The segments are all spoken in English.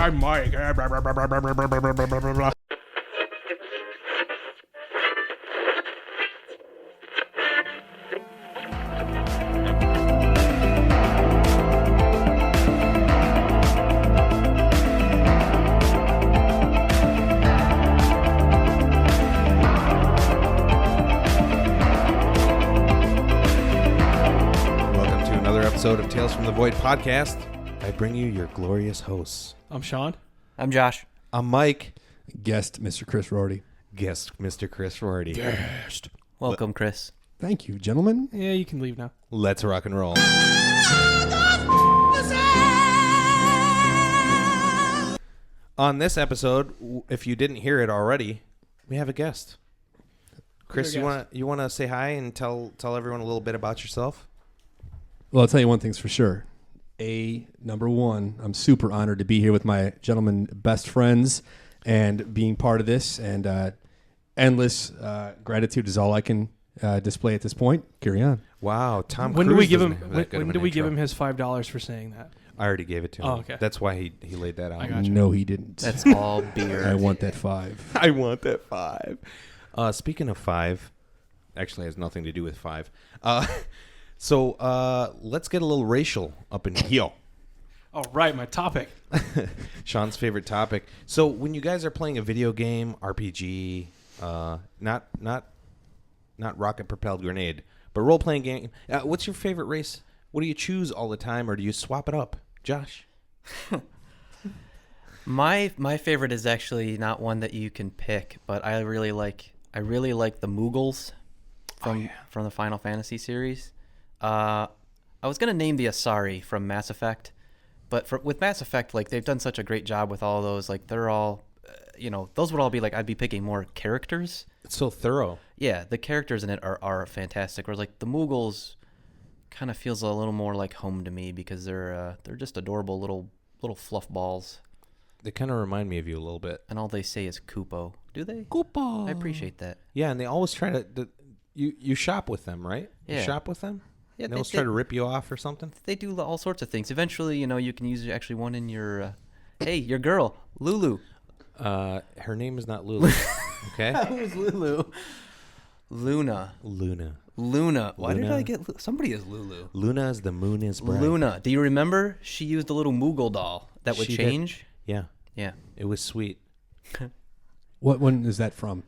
I'm Mike. Episode of Tales from the Void podcast. I bring you your glorious hosts. I'm Sean. I'm Josh. I'm Mike. Guest, Mr. Chris Rorty. Guest, Mr. Chris Rorty. Guest. Welcome, Chris. Thank you, gentlemen. Yeah, you can leave now. Let's rock and roll. On this episode, if you didn't hear it already, we have a guest. Chris, you want to say hi and tell everyone a little bit about yourself? Well, I'll tell you one thing's for sure. Number one, I'm super honored to be here with my gentlemen best friends and being part of this. And endless gratitude is all I can display at this point. Carry on. Wow, Tom When Cruise do we give him? doesn't have that good When of do an we give intro. him his $5 for saying that? I already gave it to him. Oh, okay. That's why he laid that out. I gotcha. No, he didn't. That's all beer. I want that 5. I want that 5. Speaking of 5, actually has nothing to do with 5. So let's get a little racial up in here. Oh, right, my topic. Sean's favorite topic. So when you guys are playing a video game, RPG, not rocket propelled grenade, but role playing game, what's your favorite race? What do you choose all the time, or do you swap it up, Josh? My favorite is actually not one that you can pick, but I really like the Moogles from the Final Fantasy series. I was gonna name the Asari from Mass Effect, but with Mass Effect, like they've done such a great job with all those. Like they're all, those would all be like I'd be picking more characters. It's so thorough. Yeah, the characters in it are fantastic. Whereas like the Moogles kind of feels a little more like home to me because they're just adorable little fluff balls. They kind of remind me of you a little bit. And all they say is Kupo. Do they? Kupo. I appreciate that. Yeah, and they always try to. You shop with them, right? Yeah. You shop with them. Yeah, they always try to rip you off or something. They do all sorts of things. Eventually, you can use actually one in your. Hey, your girl, Lulu. Her name is not Lulu. Okay. Who's Lulu? Luna. Why did I get somebody is Lulu? Luna is the moon is bright. Luna. Do you remember? She used a little Moogle doll that would She did. change. Yeah. Yeah. It was sweet. What one is that from?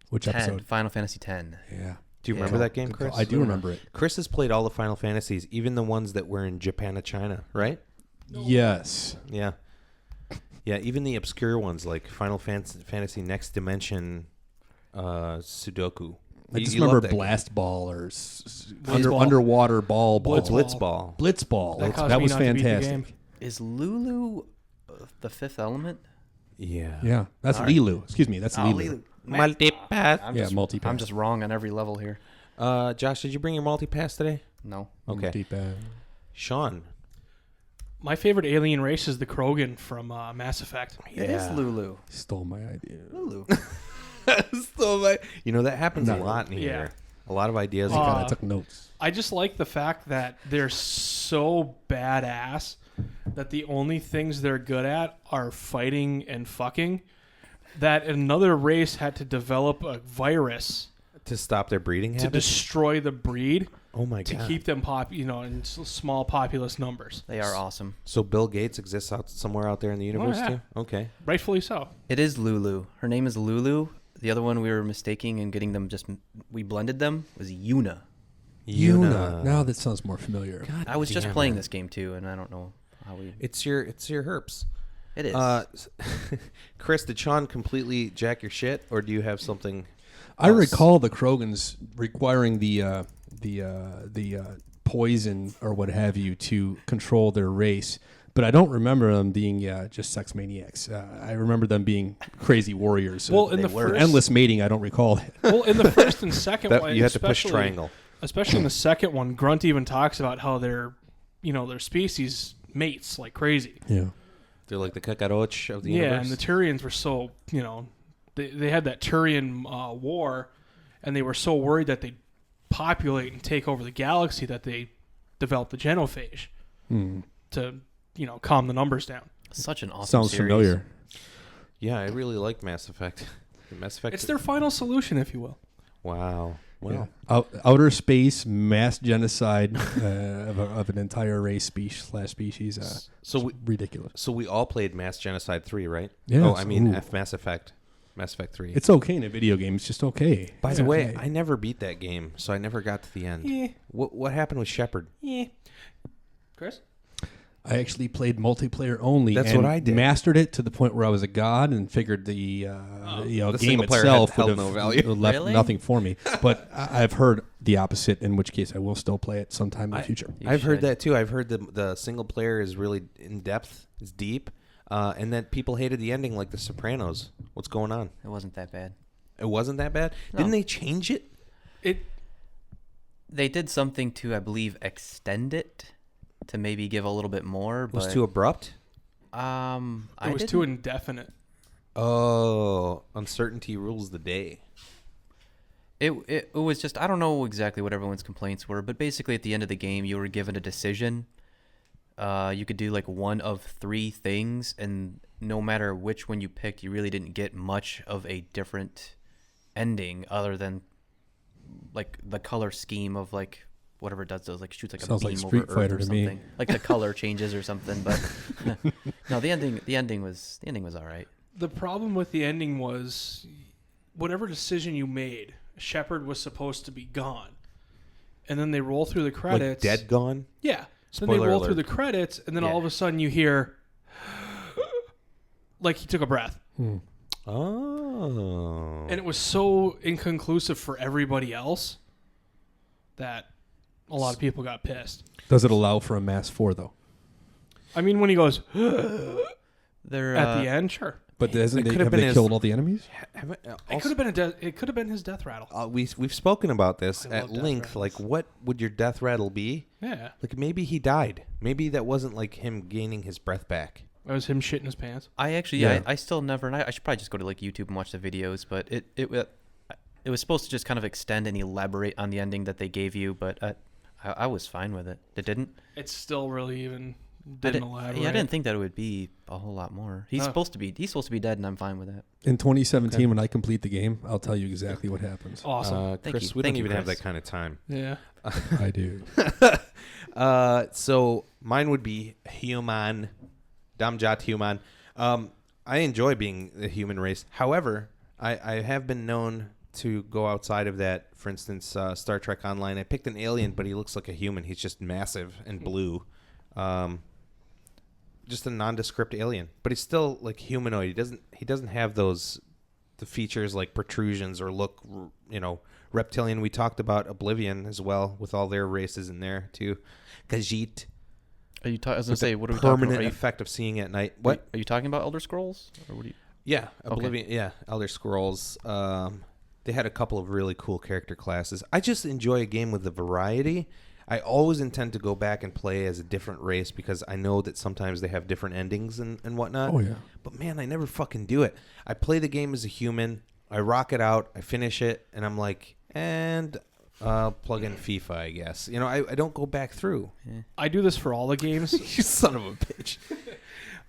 Which 10, episode? Final Fantasy X. Yeah. Do you remember that game, Good call. Chris? I do remember it. Chris has played all the Final Fantasies, even the ones that were in Japan and China, right? Yes. Yeah. Yeah, even the obscure ones like Final Fantasy Next Dimension Sudoku. I just You love remember that Blast Ball or Ball. underwater ball. Blitzball. Blitzball. That caused That me was not to beat the fantastic. game. Is Lulu the fifth element? Yeah. Yeah. That's All right. Lilu. Excuse me. That's Lilu. Multipass. Multipass. I'm just wrong on every level here. Josh, did you bring your multipass today? No. Okay. Multipass. Sean. My favorite alien race is the Krogan from Mass Effect. It is Lulu. Stole my idea. Lulu. That happens a No. lot in Yeah. here. A lot of ideas. I took notes. I just like the fact that they're so badass that the only things they're good at are fighting and fucking. That another race had to develop a virus to stop their breeding to habits. destroy the breed Oh my to god! keep them in small populous numbers. They are awesome. So Bill Gates exists somewhere out there in the universe yeah. too. Okay. Rightfully so. It is Lulu. Her name is Lulu. The other one we were mistaking and getting them we blended them was Yuna. Yuna. Now that sounds more familiar. God I was just damn playing it. this game too, and I don't know how we. It's your herps. It is. Chris, did Sean completely jack your shit, or do you have something? I else? recall the Krogans requiring the poison or what have you to control their race, but I don't remember them being just sex maniacs. I remember them being crazy warriors. Well, in the were. first, endless mating, I don't recall that. well, in the first and second That, one, you had to push especially- triangle. Especially in the second one, Grunt even talks about how their species mates like crazy. Yeah. They're like the Kakaroch of the Yeah, universe. and the Turians were so, they had that Turian war, and they were so worried that they'd populate and take over the galaxy that they developed the genophage to, calm the numbers down. Such an awesome Sounds series. familiar. Yeah, I really like Mass Effect. Mass Effect. It's their final solution, if you will. Wow. Well, Outer space mass genocide of an entire race species. so ridiculous. So we all played Mass Genocide 3, right? Yes. Oh, I mean Ooh. Mass Effect 3. It's okay in a video game. It's just okay. By It's the way, okay. I never beat that game, so I never got to the end. Yeah. What happened with Shepard? Yeah. Chris? I actually played multiplayer only. That's and what I did. Mastered it to the point where I was a god and figured the The game single player itself had would no have value. left Really? nothing for me. But I've heard the opposite, in which case I will still play it sometime in the future. You I've heard should. that too. I've heard the single player is really in depth, is deep, and that people hated the ending like The Sopranos. What's going on? It wasn't that bad. It wasn't that bad? No. Didn't they change it? They did something to, I believe, extend it to maybe give a little bit more. It was but, too abrupt? It was too indefinite. Oh, uncertainty rules the day. It was just, I don't know exactly what everyone's complaints were, but basically at the end of the game, you were given a decision. You could do like one of 3 things, and no matter which one you picked, you really didn't get much of a different ending other than like the color scheme of like whatever it does like shoots like Sounds a like beam Street over Fighter Earth or to me. something. Like the color changes or something, but no, the ending was all right. The problem with the ending was whatever decision you made, Shepard was supposed to be gone. And then they roll through the credits. Like dead gone? Yeah. So Spoiler they roll alert. through the credits, and then Yeah. all of a sudden you hear like he took a breath. Oh. And it was so inconclusive for everybody else that a lot of people got pissed. Does it allow for a Mass 4, though? I mean, when he goes They're at the end, sure. But have been they his- killed all the enemies? It could have been it could have been his death rattle. We've spoken about this I at love death length. rattles. Like, what would your death rattle be? Yeah. Like, maybe he died. Maybe that wasn't like him gaining his breath back. That was him shitting his pants. I actually, Yeah. I still never, and I should probably just go to like YouTube and watch the videos, but it was supposed to just kind of extend and elaborate on the ending that they gave you, but I was fine with it. It didn't. It's still really even I didn't didn't, elaborate. yeah, I didn't think that it would be a whole lot more. He's No. supposed to be dead, and I'm fine with that. In 2017, Okay. when I complete the game, I'll tell you exactly what happens. Awesome. Thank Chris, you. we Thank don't you, even have Chris. that kind of time. Yeah. I do. So mine would be human, Damjat human. I enjoy being the human race. However, I have been known to go outside of that. For instance, Star Trek Online. I picked an alien, but he looks like a human. He's just massive and blue. Just a nondescript alien, but he's still like humanoid. He doesn't have the features like protrusions or look, reptilian. We talked about Oblivion as well with all their races in there too. Khajiit. Are you? I was gonna With say, the what are we talking about? permanent Are you, effect of seeing at night. What? are you talking about Elder Scrolls? Or what do you? Yeah, Okay. Oblivion. Yeah, Elder Scrolls. They had a couple of really cool character classes. I just enjoy a game with the variety. I always intend to go back and play as a different race because I know that sometimes they have different endings and whatnot. Oh, yeah. But man, I never fucking do it. I play the game as a human. I rock it out. I finish it, and I'm like, and plug in FIFA, I guess. I don't go back through. I do this for all the games. You son of a bitch.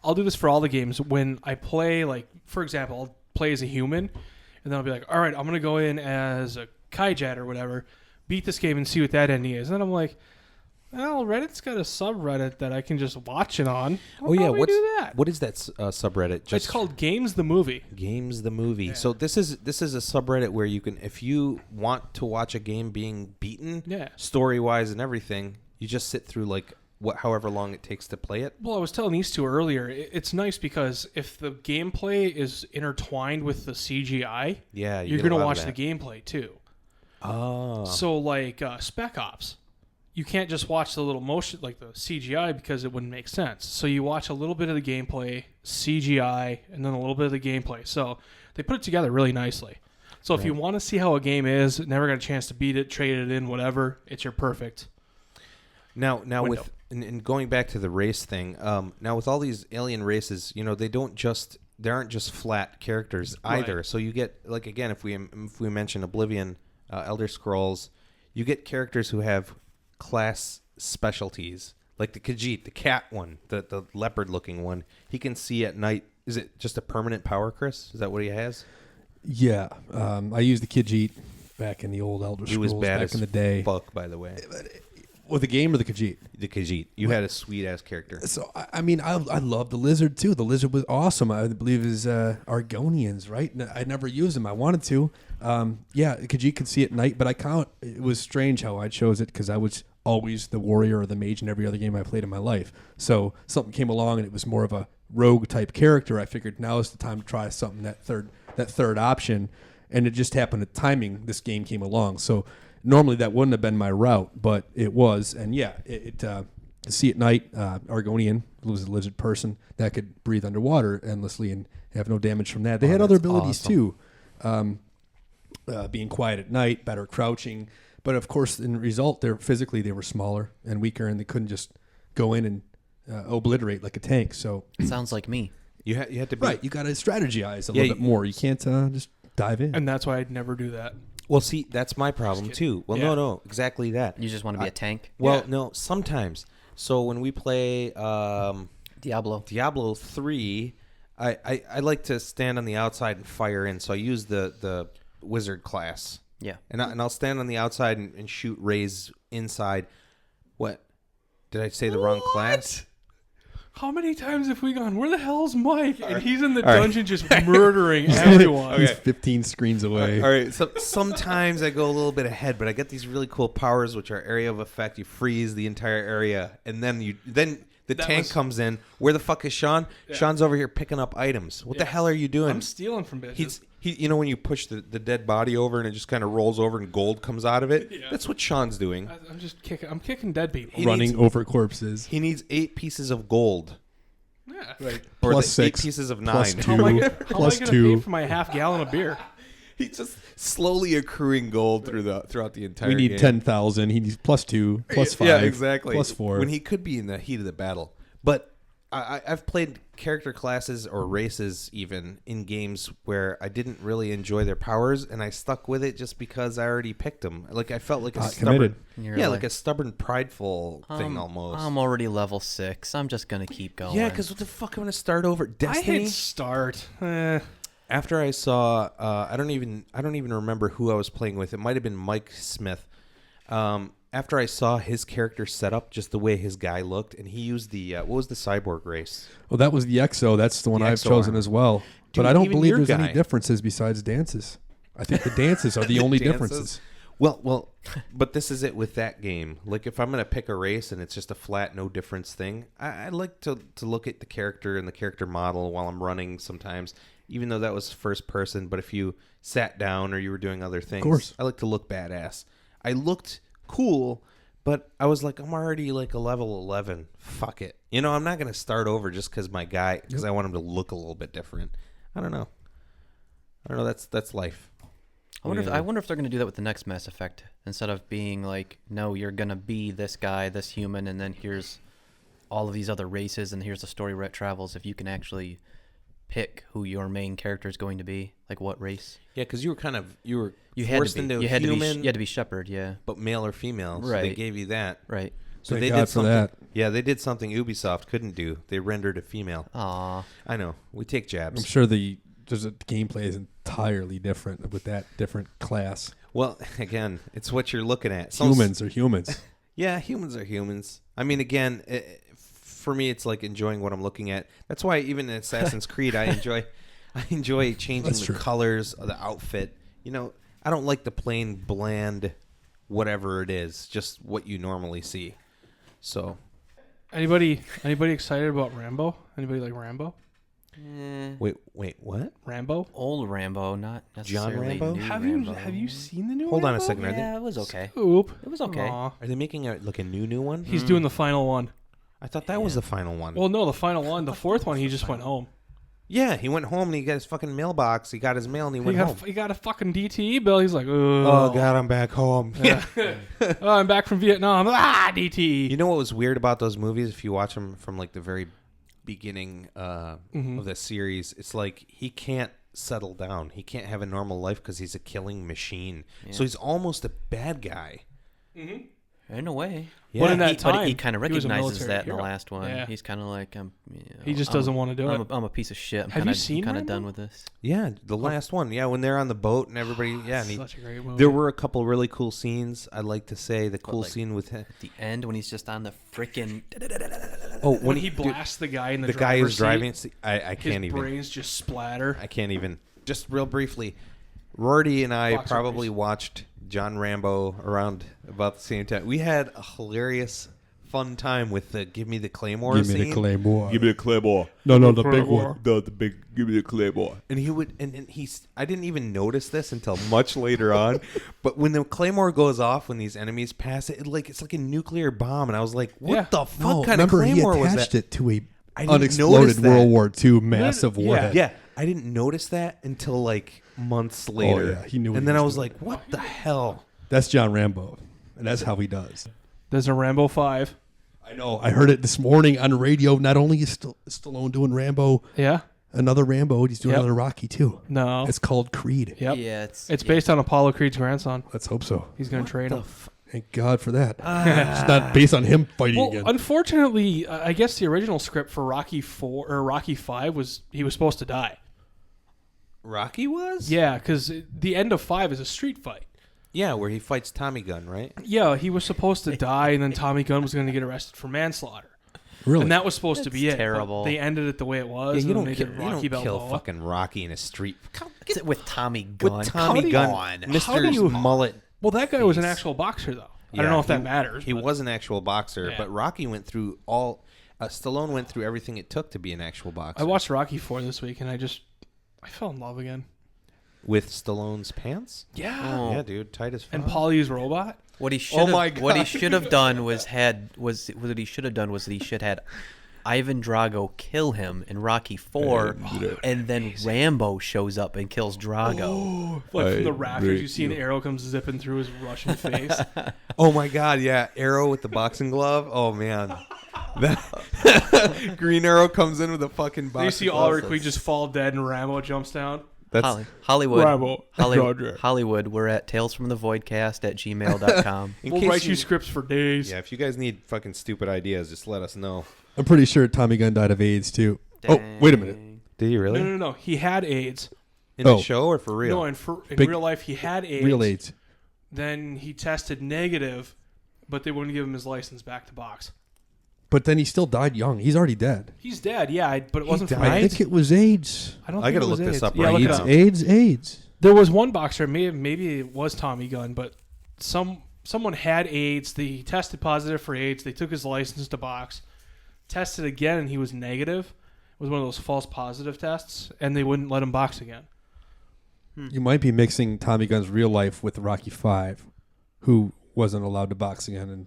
I'll do this for all the games. When I play, like, for example, I'll play as a human, and then I'll be like, all right, I'm going to go in as a Kaijet or whatever, beat this game and see what that ending is. And then I'm like, well, Reddit's got a subreddit that I can just watch it on. I'll probably do that. what is that subreddit? It's called Games the Movie. Games the Movie. Yeah. So this is a subreddit where you can, if you want to watch a game being beaten, Yeah. story wise and everything, you just sit through like however long it takes to play it. Well, I was telling these two earlier, it's nice because if the gameplay is intertwined with the CGI, Yeah, you're going to watch the gameplay too. Oh, So, like Spec Ops, you can't just watch the little motion, like the CGI, because it wouldn't make sense. So you watch a little bit of the gameplay, CGI, and then a little bit of the gameplay. So they put it together really nicely. So if you want to see how a game is, never got a chance to beat it, trade it in, whatever, it's your perfect. Now window. with and going back to the race thing, now with all these alien races, they aren't just flat characters either. Right. So you get, like, again, if we mention Oblivion, Elder Scrolls, you get characters who have class specialties. Like the Khajiit, the cat one, the leopard-looking one, he can see at night. Is it just a permanent power, Chris? Is that what he has? Yeah. I used the Khajiit back in the old Elder He Scrolls was bad back as in the day. fuck, by the way. With the game or the Khajiit? The Khajiit. You had a sweet-ass character. So, I mean, I love the lizard, too. The lizard was awesome. I believe is Argonians, right? I never used him. I wanted to. Yeah, Khajiit could see at night, but it was strange how I chose it because I was always the warrior or the mage in every other game I played in my life. So something came along and it was more of a rogue-type character. I figured now is the time to try something, that third option, and it just happened at timing this game came along. So normally that wouldn't have been my route, but it was. And yeah, to see at night, Argonian was a lizard person that could breathe underwater endlessly and have no damage from that. They had other abilities too, being quiet at night, better crouching. But of course, in result, they were smaller and weaker, and they couldn't just go in and obliterate like a tank. So Sounds like me. You had to be right. You got to strategize a little bit more. You can't just dive in. And that's why I'd never do that. Well, see, that's my problem too. Well, Yeah. no, exactly that. You just want to be a tank? Well, Yeah. no, sometimes. So when we play Diablo 3, I like to stand on the outside and fire in. So I use the wizard class. Yeah. And I'll stand on the outside and shoot rays inside. What? Did I say the wrong class? How many times have we gone, where the hell's Mike? And he's in the All right. dungeon just murdering everyone. He's 15 screens away. All right. So sometimes I go a little bit ahead, but I get these really cool powers, which are area of effect. You freeze the entire area, and then the tank comes in. Where the fuck is Sean? Yeah. Sean's over here picking up items. What the hell are you doing? I'm stealing from bitches. You know when you push the dead body over and it just kind of rolls over and gold comes out of it? Yeah. That's what Sean's doing. I'm just kicking. I'm kicking dead people. Running over corpses. He needs 8 pieces of gold. Yeah. Right. Or Plus the 6. 8 pieces of 9. Plus How am I 2. gonna Plus pay 2. for my half gallon of beer? He's just slowly accruing gold throughout the entire We need game. 10,000. He needs plus 2, plus 5. Yeah, exactly. Plus 4. When he could be in the heat of the battle. But I've played character classes or races even in games where I didn't really enjoy their powers, and I stuck with it just because I already picked them. Like I felt like a committed. You're like a stubborn, prideful thing almost. I'm already level 6. I'm just going to keep going. Yeah, because what the fuck? I'm gonna start over. I Destiny. hit start. After I saw, I don't even remember who I was playing with. It might have been Mike Smith. After I saw his character set up, just the way his guy looked, and he used the what was the cyborg race? Well, that was the EXO. That's the one The I've EXO chosen armor. as well. Dude, But I don't even believe your there's guy. any differences besides dances. I think the dances are the only dances? differences. Well, but this is it with that game. Like if I'm gonna pick a race and it's just a flat no difference thing, I like to look at the character and the character model while I'm running sometimes, even though that was first person. But if you sat down or you were doing other things, course. I like to look badass. I looked cool, but I was like, I'm already like a level 11. Fuck it. You know, I'm not gonna start over just because I want him to look a little bit different. I don't know. That's life. I wonder if they're going to do that with the next Mass Effect. Instead of being like, no, you're going to be this guy, this human, and then here's all of these other races, and here's the story where it travels. If you can actually pick who your main character is going to be, like what race. Yeah, because you were You had forced to be. into You had human, to be shepherd. Yeah. but male or female. So they Right. gave you that. Right. So Thank they God did for something. that. Yeah, they did something Ubisoft couldn't do. They rendered a female. Aw. I know. We take I'm jabs. sure the gameplay is entirely different with that different class. Well, again, it's what you're looking at. Humans are humans. Yeah, humans are humans. I mean, again, for me, it's like enjoying what I'm looking at. That's why even in Assassin's Creed, I enjoy changing That's the true. colors of the outfit. You know, I don't like the plain bland, whatever it is, just what you normally see. So, Anybody excited about Rambo? Anybody like Rambo? wait, what? Rambo? Old Rambo, not necessarily Rambo? new Have Rambo. you seen the new? Hold on a Rambo? second. Yeah, it was okay. Oop. It was okay. Aw. Are they making like a new one? He's doing the final one. I thought that was the final one. Well, no, the final one. The fourth one, he just went home. Yeah, he went home and he got his fucking mailbox. He got his mail and he went home. He got a fucking DTE bill. He's like, Oh God, I'm back home. Yeah. oh, I'm back from Vietnam. DTE. You know what was weird about those movies? If you watch them from like the very beginning of the series, it's like he can't settle down. He can't have a normal life because he's a killing machine. Yeah. So he's almost a bad guy. In a way. Yeah. But in that But time, he kind of he was a recognizes military that in hero. the last one. Yeah. He's kind of like, He just doesn't want to do it. I'm a piece of shit. Have you seen kind of Rambo? done with this. Yeah, the last one. Yeah, when they're on the boat and everybody. Yeah, and Such a great movie. there were a couple really cool scenes. I'd like to say the cool like- scene with him. At the end, when he's just on the freaking. Oh, when he blasts the guy in the guy who's driver's driving. seat, I his can't even. brains just splatter. I can't even. Just real briefly, Rorty and I Boxer probably race. watched John Rambo around about the same time. We had a hilarious, fun time with the "Give Me the Claymore" Give scene. me the Claymore. Give me the Claymore. No, the big Claymore. one. The big. Give me the Claymore. And he would, and he's. I didn't even notice this until much later on. But when the Claymore goes off, when these enemies pass it, it's like a nuclear bomb. And I was like, "What Yeah. the fuck No, kind of remember he Claymore was attached that?" it to a I didn't notice unexploded that. World War II massive Yeah. warhead. Yeah, I didn't notice that until like months later. yeah, he knew what And he then I was was doing. like, "What the hell?" That's John Rambo, and that's how he does. There's a Rambo 5. I know. I heard it this morning on the radio. Not only is Stallone doing Rambo, Yeah? another Rambo, he's doing Yep. another Rocky too. No. It's called Creed. Yep. Yeah, It's yeah. based on Apollo Creed's grandson. Let's hope so. He's going to train him. Thank God for that. It's not based on him fighting Well, again. unfortunately, I guess the original script for Rocky 4 or Rocky 5 was he was supposed to die. Rocky was? Yeah, because the end of 5 is a street fight. Yeah, where he fights Tommy Gunn, right? Yeah, he was supposed to die, and then Tommy Gunn was going to get arrested for manslaughter. Really? And that was supposed to be That's it. but terrible. They ended it the way it was. Yeah, you and don't they kill, did you Rocky don't kill Balboa. fucking Rocky in a street. With Tommy Gunn. With Tommy Come Gunn, on. How do you- Mr. Mullet. Well, that guy was an Face. actual boxer, though. I Yeah, don't know if that matters. He but- was an actual boxer, Yeah. but Rocky went through all. Stallone went through everything it took to be an actual boxer. I watched Rocky 4 this week, and I fell in love again. with Stallone's pants. Yeah. Oh. Yeah, dude, tight as fuck. And Paulie's robot. What he should Oh my have what he God. should have done was what he should have done was that he should have had Ivan Drago kill him in Rocky 4, and then Rambo shows up and kills Drago. Like from the I rafters, break you see an you. arrow comes zipping through his Russian face. Oh my God, yeah, Arrow with the boxing glove. Oh man, that Green Arrow comes in with a fucking boxing you see glove. Oliver Queen just fall dead, and Rambo jumps down. That's Hollywood. Rambo. Roger. Hollywood. We're at talesfromthevoidcast@gmail.com. in We'll case write you scripts for days. Yeah, if you guys need fucking stupid ideas, just let us know. I'm pretty sure Tommy Gunn died of AIDS too. Oh, wait a minute. Did you really? No. He had AIDS. In Oh. the show or for real? No, in Big- real life, he had AIDS. Real AIDS. Then he tested negative, but they wouldn't give him his license back to box. But then he still died young. He's already dead. He's dead, yeah, but it wasn't from died? I AIDS. think it was AIDS. I don't I think gotta it was look this AIDS. up Yeah, right look it now. up. AIDS. There was one boxer, maybe it was Tommy Gunn, but someone had AIDS. He tested positive for AIDS. They took his license to box, tested again, and he was negative. It was one of those false positive tests, and they wouldn't let him box again. You might be mixing Tommy Gunn's real life with Rocky 5, who wasn't allowed to box again, and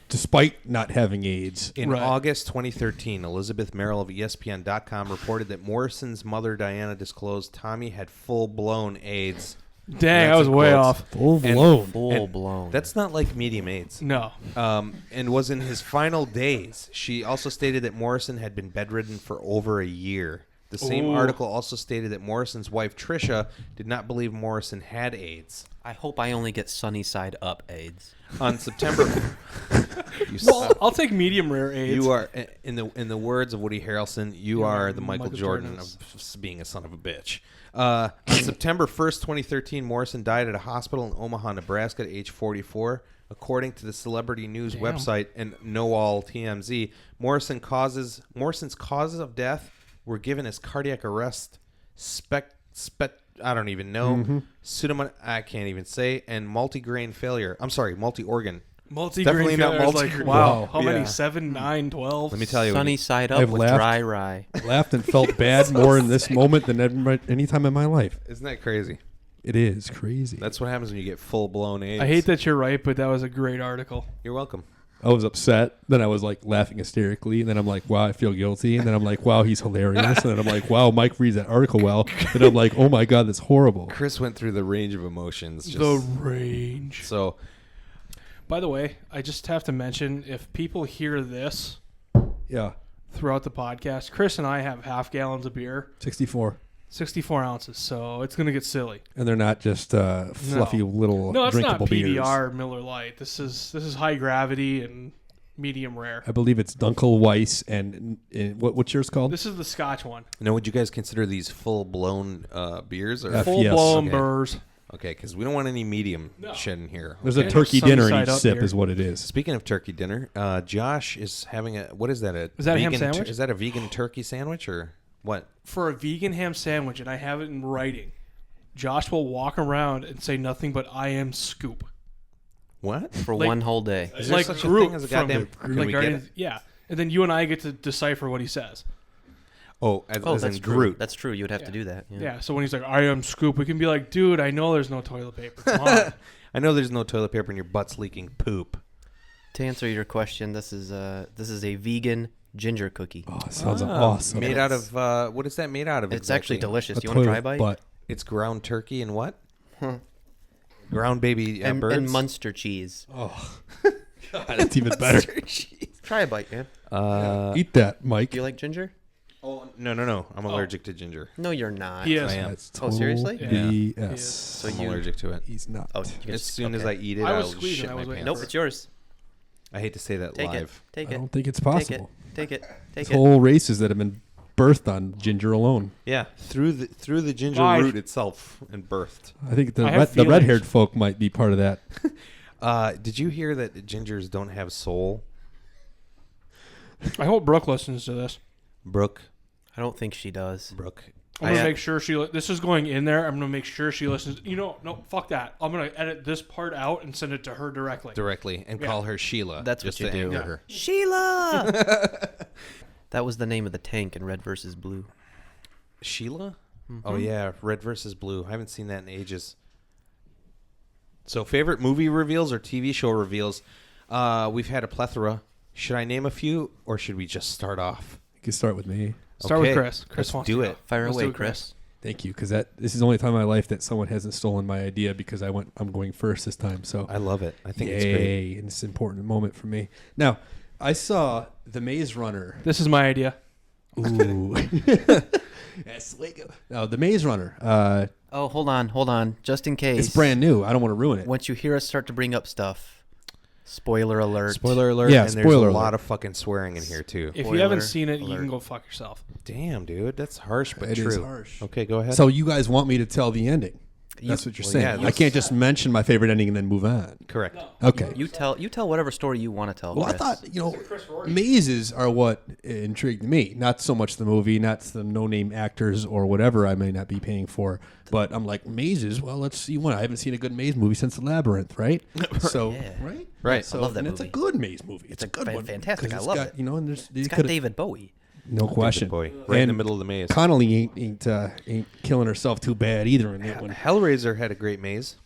despite not having AIDS. In Right. August 2013, Elizabeth Merrill of ESPN.com reported that Morrison's mother, Diana, disclosed Tommy had full-blown AIDS. Dang, That's I was in way quotes. off. Full And- blown. Full blown. That's not like medium AIDS. No. And was in his final days. She also stated that Morrison had been bedridden for over a year. The same Ooh. article also stated that Morrison's wife, Tricia, did not believe Morrison had AIDS. I hope I only get sunny side up AIDS. On September... you Well, I'll take medium rare AIDS. You are, in the words of Woody Harrelson, you are the Michael Jordan Jordan's. of being a son of a bitch. On September 1st, 2013, Morrison died at a hospital in Omaha, Nebraska at age 44. According to the Celebrity News Damn. website and Know All TMZ, Morrison's causes of death were given as cardiac arrest, I don't even know, I can't even say, and multi-organ failure. Definitely not Like, multi-grain. wow. Wow. How many? Yeah. 7, 9, 12? Let me tell you. when Sunny you- side up I've with laughed. dry rye. Laughed and felt bad more in this moment than any time in my life. Isn't that crazy? It is crazy. That's what happens when you get full-blown AIDS. I hate that you're right, but that was a great article. You're welcome. I was upset. Then I was like laughing hysterically. And then I'm like, wow, I feel guilty. And then I'm like, wow, he's hilarious. And then I'm like, wow, Mike reads that article well. And I'm like, oh my God, that's horrible. Chris went through the range of emotions. Just, The range. so, By the way, I just have to mention, if people hear this Yeah. throughout the podcast, Chris and I have half gallons of beer. 64. 64 ounces, so it's gonna get silly. And they're not just fluffy little No, it's not drinkable beers. PBR Miller Lite. This is high gravity and medium rare. I believe it's Dunkel Weiss and what's yours called? This is the Scotch one. Now, would you guys consider these full-blown beers? Or? Yes. Full blown Okay. burrs. Okay, because we don't want any medium shit in here. There's Okay. a turkey Sunny dinner in side each up sip here. is what it is. Speaking of turkey dinner, Josh is having a, what is that? Is that a ham vegan sandwich? Is that a vegan turkey sandwich or what? For a vegan ham sandwich, and I have it in writing, Josh will walk around and say nothing but "I am Scoop." For What? Like- one whole day. Is there like such a Groot thing as a from goddamn? Can like we get Guardians, it? yeah. And then you and I get to decipher what he says. Oh, Oh, as that's in true. Groot. That's true. You would have to Yeah. do that. Yeah. So when he's like, "I am Scoop," we can be like, "Dude, I know there's no toilet paper. Come on." I know there's no toilet paper and your butt's leaking poop. To answer your question, this is a vegan ginger cookie. Oh, it sounds awesome. Made out of what is that made out of? It's actually exactly? delicious. A You want to try a toilet bite? butt. It's ground turkey and what? Ground baby and birds. Munster cheese. Oh, God, it's even better. Try a bite, man. Eat that, Mike. Do you like ginger? Oh no! I'm allergic to ginger. No, you're not. He is. I am. That's Oh, seriously? totally Yeah. BS. So I'm you- allergic to it. He's not. Oh, you can As just- soon as okay. I eat it, I was I'll squeezing, shit I my was waiting pants. Nope, it's yours. I hate to say that Take live. it. Take I it. don't think it's Take it. possible. Take it. Take There's it. whole races that have been birthed on ginger alone. Yeah, through the ginger Why? root itself and birthed. I think the I have the red-haired feelings. folk might be part of that. Did you hear that gingers don't have soul? I hope Brooke listens to this. Brooke. I don't think she does. I'm gonna I- make sure this is going in there. I'm gonna make sure she listens. You know, no, fuck that. I'm gonna edit this part out and send it to her directly. Directly and call her Sheila. That's just what you to do. anger Yeah. her. Sheila. That was the name of the tank in Red versus Blue. Sheila? Mm-hmm. Oh yeah, Red versus Blue. I haven't seen that in ages. So favorite movie reveals or TV show reveals? We've had a plethora. Should I name a few or should we just start off? You can start with me. Start with Okay, Chris. Chris let's wants do to it. go. Fire Let's away, do it, Chris. Thank you, because this is the only time in my life that someone hasn't stolen my idea because I'm going first this time. So I love it. I think yay, it's great. and it's an important moment for me. Now, I saw The Maze Runner. This is my idea. Ooh. No, The Maze Runner. Oh, hold on. Just in case. It's brand new. I don't want to ruin it. Once you hear us start to bring up stuff, spoiler alert. Spoiler alert. Yeah, and there's spoiler a lot alert. of fucking swearing in here too. If you Spoiler haven't seen it, you alert. can go fuck yourself. Damn, dude, that's harsh but It true. is harsh. Okay, go ahead. So you guys want me to tell the ending? You- That's what you're well, saying. yeah, I can't just mention my favorite ending and then move on. correct. Okay. You tell whatever story you want to tell. Well, I Chris. thought, mazes are what intrigued me. Not so much the movie, not the no-name actors or whatever I may not be paying for. But I'm like, mazes, well, let's see one. I haven't seen a good maze movie since The Labyrinth, right? So, Yeah. right? Right. So, I love that and it's a movie. good maze movie. It's a a good one. fantastic. 'cause I it's love got, it. You know, and there's, It's got David Bowie. no question. Boy, right in And the middle of the maze. Connolly ain't killing herself too bad either in that one. Hellraiser had a great maze.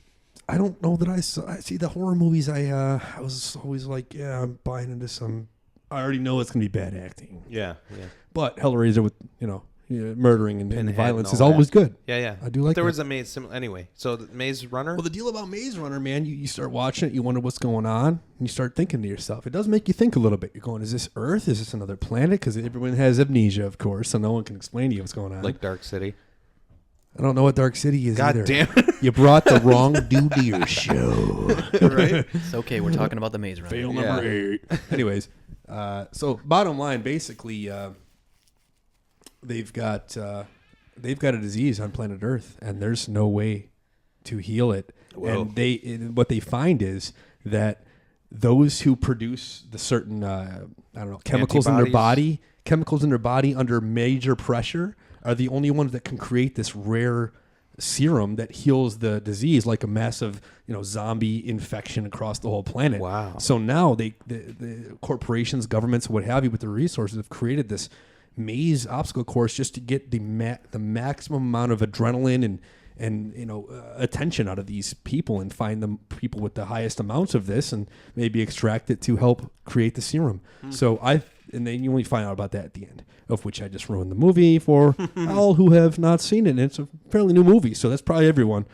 I don't know that I see the horror movies. I was always like, yeah, I'm buying into some. I already know it's gonna be bad acting, Yeah, but Hellraiser with murdering and Pinhead violence and is all always good. yeah. I do like There that. was a maze anyway. So the Maze Runner. Well, the deal about Maze Runner, man, you start watching it, you wonder what's going on, and you start thinking to yourself. It does make you think a little bit. You're going, is this Earth? Is this another planet? Because everyone has amnesia, of course, so no one can explain to you what's going on. like Dark City. I don't know what Dark City is God either. damn it. You brought the wrong dude to your show. Right? It's okay. We're talking about the Maze Runner. Fail Yeah. number 8. Anyways, so bottom line, basically, they've got a disease on planet Earth, and there's no way to heal it. Whoa. And what they find is that those who produce the certain chemicals in their body under major pressure are the only ones that can create this rare serum that heals the disease, like a massive zombie infection across the whole planet. Wow. So now the corporations, governments, what have you, with the resources have created this maze obstacle course just to get the maximum amount of adrenaline and attention out of these people, and find the people with the highest amounts of this and maybe extract it to help create the serum. So and then you only find out about that at the end, of which I just ruined the movie for all who have not seen it. And it's a fairly new movie, so that's probably everyone.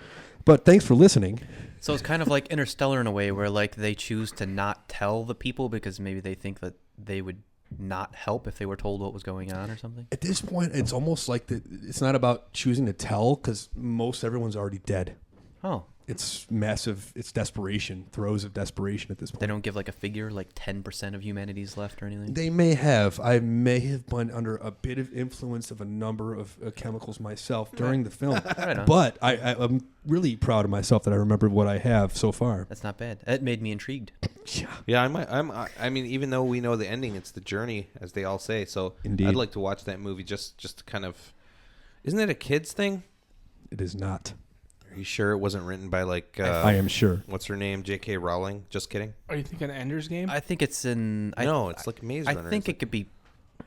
But thanks for listening. So it's kind of like Interstellar in a way, where like they choose to not tell the people because maybe they think that they would not help if they were told what was going on or something? At this point, it's almost like it's not about choosing to tell because everyone's already dead. Oh, It's massive. It's desperation, throes of desperation at this point. they don't give like a figure, like 10% of humanity's left or anything? They may have. I may have been under a bit of influence of a number of chemicals myself during the film. Right on. But I'm really proud of myself that I remembered what I have so far. That's not bad. That made me intrigued. Yeah, I mean, even though we know the ending, it's the journey, as they all say. So Indeed. I'd like to watch that movie just to kind of. Isn't it a kids thing? It is not. Are you sure it wasn't written by like? I am sure. What's her name? J.K. Rowling. Just kidding. Are you thinking Ender's Game? I think it's in. No, it's like Maze I Runner. think It's it could be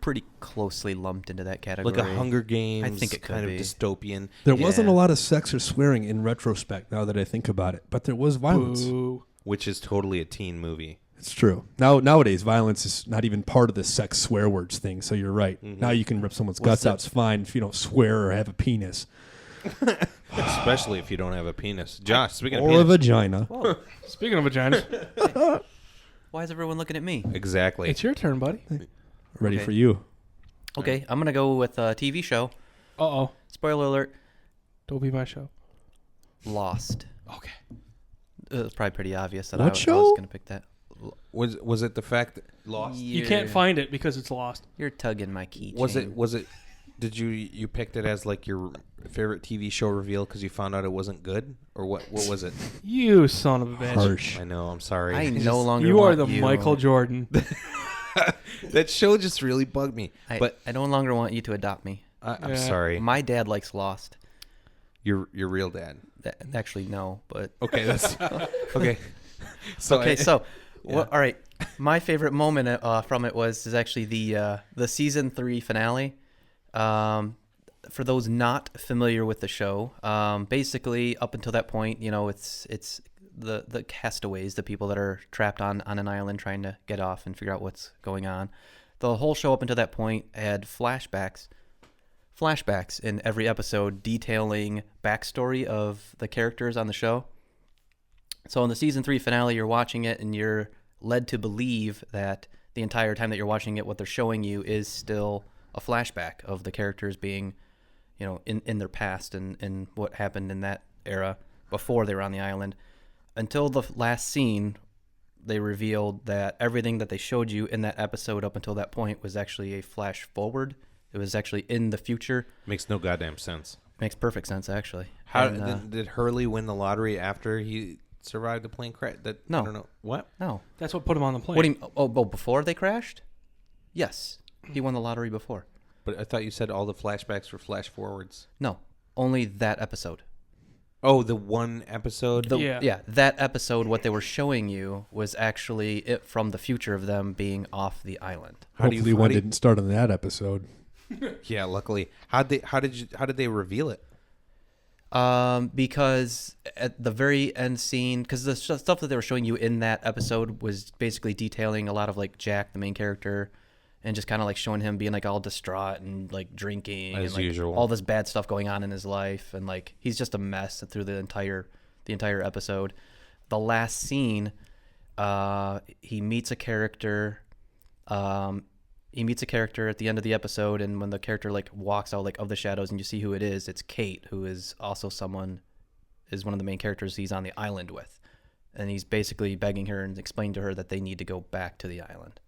pretty closely lumped into that category. like a Hunger Games. I think it could kind be. of dystopian. There wasn't a Yeah. lot of sex or swearing in retrospect now that I think about it, but there was violence. Boo. Which is totally a teen movie. It's true. Nowadays, violence is not even part of the sex swear words thing, so you're right. Mm-hmm. Now you can rip someone's guts out. It's fine if you don't swear or have a penis. Especially if you don't have a penis. Josh, speaking of Or a penis. vagina. Whoa. Speaking of vaginas, Why is everyone looking at me? Exactly. it's your turn, buddy. Ready Okay. for you. Okay, I'm going to go with a TV show. Uh-oh. Spoiler alert, Don't be my show. Lost. Okay. It was probably pretty obvious that What I was show? going to pick that. Was it the fact that Lost? You can't find it because it's lost. You're tugging my key. Was it? Did you picked it as like your favorite TV show reveal because you found out it wasn't good, or what? What was it? You son of a bitch. Harsh. I know. I'm sorry. I no longer You are want the you. Michael Jordan. That show just really bugged me. But I no longer want you to adopt me. I'm Yeah. sorry. My dad likes Lost. Your real dad. Actually, no, but Okay, that's okay. So okay. So, yeah. all right. My favorite moment from it is actually the season 3 finale. For those not familiar with the show, basically up until that point, it's the castaways, the people that are trapped on an island trying to get off and figure out what's going on. The whole show up until that point had flashbacks in every episode detailing backstory of the characters on the show. So in the season 3 finale, you're watching it and you're led to believe that the entire time that you're watching it, what they're showing you is still a flashback of the characters being, in their past and what happened in that era before they were on the island. Until the last scene, they revealed that everything that they showed you in that episode up until that point was actually a flash forward. It was actually in the future. makes no goddamn sense. Makes perfect sense, actually. How And, did Hurley win the lottery after he survived the plane crash? No. I don't know what. No. That's what put him on the plane. What do you? Oh, before they crashed? Yes, he won the lottery before. But I thought you said all the flashbacks were flash forwards. No, only that episode. Oh, the one episode. Yeah. That episode. What they were showing you was actually it from the future of them being off the island. Hopefully one didn't start on that episode. Yeah, luckily. How did they reveal it? Because at the very end scene, because the stuff that they were showing you in that episode was basically detailing a lot of like Jack, the main character, and just kind of like showing him being like all distraught and like drinking As and like usual. all this bad stuff going on in his life, and like he's just a mess through the entire episode. The last scene, he meets a character. He meets a character at the end of the episode, and when the character like walks out like of the shadows, and you see who it is, it's Kate, who is also one of the main characters he's on the island with, and he's basically begging her and explaining to her that they need to go back to the island.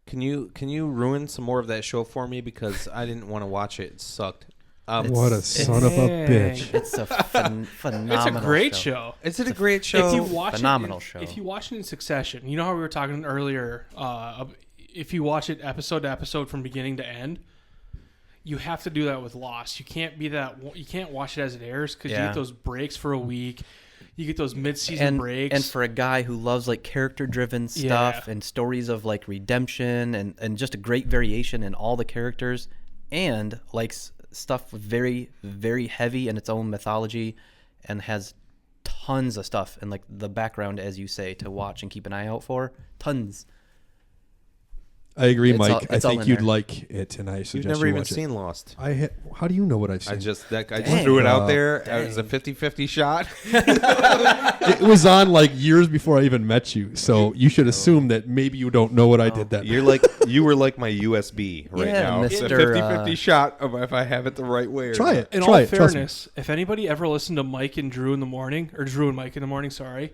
Can you ruin some more of that show for me because I didn't want to watch it. It sucked. What a son of a bitch. It's a phenomenal. It's a great show. Is it a great show? If you watch phenomenal it, show. If you watch it in succession, you know how we were talking earlier. If you watch it episode to episode from beginning to end, you have to do that with Lost. You can't be that. You can't watch it as it airs because you Yeah. get those breaks for a week. You get those mid-season breaks. And for a guy who loves like character-driven stuff Yeah. and stories of like redemption and just a great variation in all the characters, and likes stuff very, very heavy in its own mythology, and has tons of stuff and like the background, as you say, to watch and keep an eye out for. Tons. I agree, It's Mike. all- it's I all think in you'd there. like it, and I You've suggest never you even watch seen Lost. it. How do you know what I've seen? I just Dang. threw it out there. Dang. It was a 50-50 shot. It was on like years before I even met you, so you should assume that maybe you don't know what I did that. You were like my USB right Yeah, now. It's a Mr., 50-50 shot of if I have it the right way. Or Try not. it. In Try all it. Trust me. fairness, if anybody ever listened to Mike and Drew in the morning, or Drew and Mike in the morning, sorry.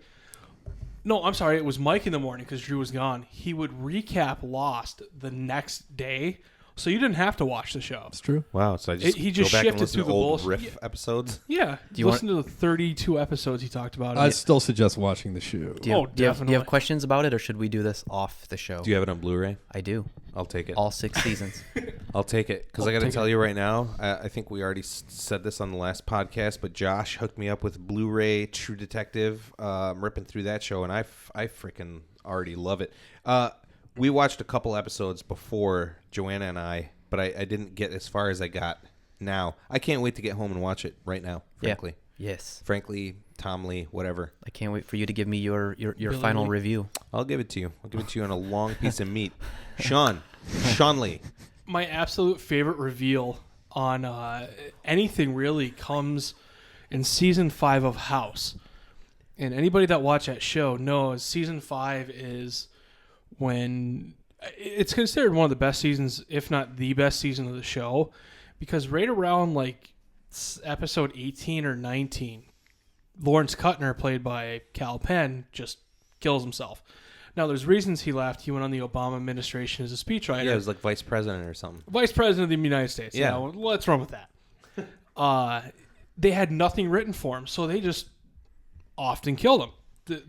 No, I'm sorry, it was Mike in the morning because Drew was gone. He would recap Lost the next day, so you didn't have to watch the show. It's true. Wow, so I just He just go back and shifted listen through to the old bullshit. riff episodes. Yeah, you listen to the 32 episodes he talked about. I it. still suggest watching the show. Do you, Oh, do you have definitely. questions about it, or should we do this off the show? Do you have it on Blu-ray? I do. I'll take it. All 6 seasons. I'll take it because I'll I got to take tell it. you right now. I think we already said this on the last podcast, but Josh hooked me up with Blu-ray True Detective. I'm ripping through that show, and I freaking already love it. We watched a couple episodes before Joanna and I, but I didn't get as far as I got now. I can't wait to get home and watch it right now. Frankly, Yes. frankly, Tom Lee, whatever. I can't wait for you to give me your Billy final Lee. review. I'll give it to you. I'll give it to you on a long piece of meat. Sean Lee. My absolute favorite reveal on anything really comes in season 5 of House. And anybody that watched that show knows season 5 is when it's considered one of the best seasons, if not the best season of the show, because right around like episode 18 or 19, Lawrence Kuttner, played by Cal Penn, just kills himself. Now, there's reasons he left. He went on the Obama administration as a speechwriter. Yeah, it was like vice president or something. Vice President of the United States. Yeah. You know, what's wrong with that? They had nothing written for him, so they just often killed him.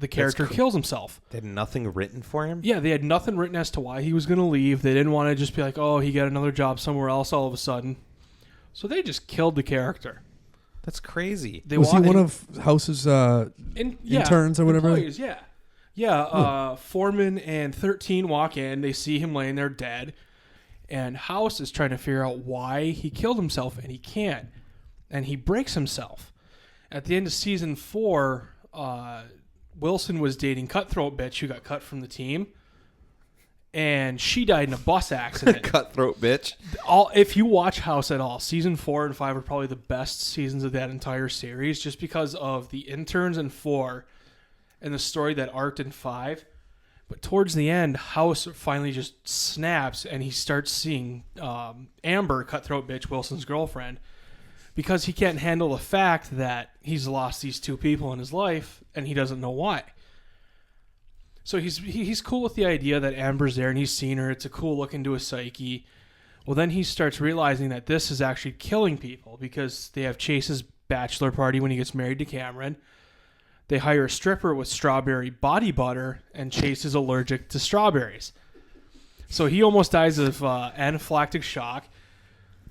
The character kills himself. They had nothing written for him? Yeah, they had nothing written as to why he was going to leave. They didn't want to just be like, oh, he got another job somewhere else all of a sudden. So they just killed the character. That's crazy. They Was he want- one of House's interns or whatever? Employees, yeah. Yeah, Foreman and 13 walk in. They see him laying there dead. And House is trying to figure out why he killed himself, and he can't. And he breaks himself. At the end of season 4, Wilson was dating Cutthroat Bitch, who got cut from the team. And she died in a bus accident. Cutthroat bitch. If you watch House at all, season 4 and 5 are probably the best seasons of that entire series, just because of the interns in 4 and the story that arced in 5. But towards the end, House finally just snaps, and he starts seeing Amber, Cutthroat Bitch, Wilson's girlfriend, because he can't handle the fact that he's lost these 2 people in his life, and he doesn't know why. So he's cool with the idea that Amber's there and he's seen her. It's a cool look into his psyche. Well, then he starts realizing that this is actually killing people because they have Chase's bachelor party when he gets married to Cameron. They hire a stripper with strawberry body butter, and Chase is allergic to strawberries. So he almost dies of anaphylactic shock.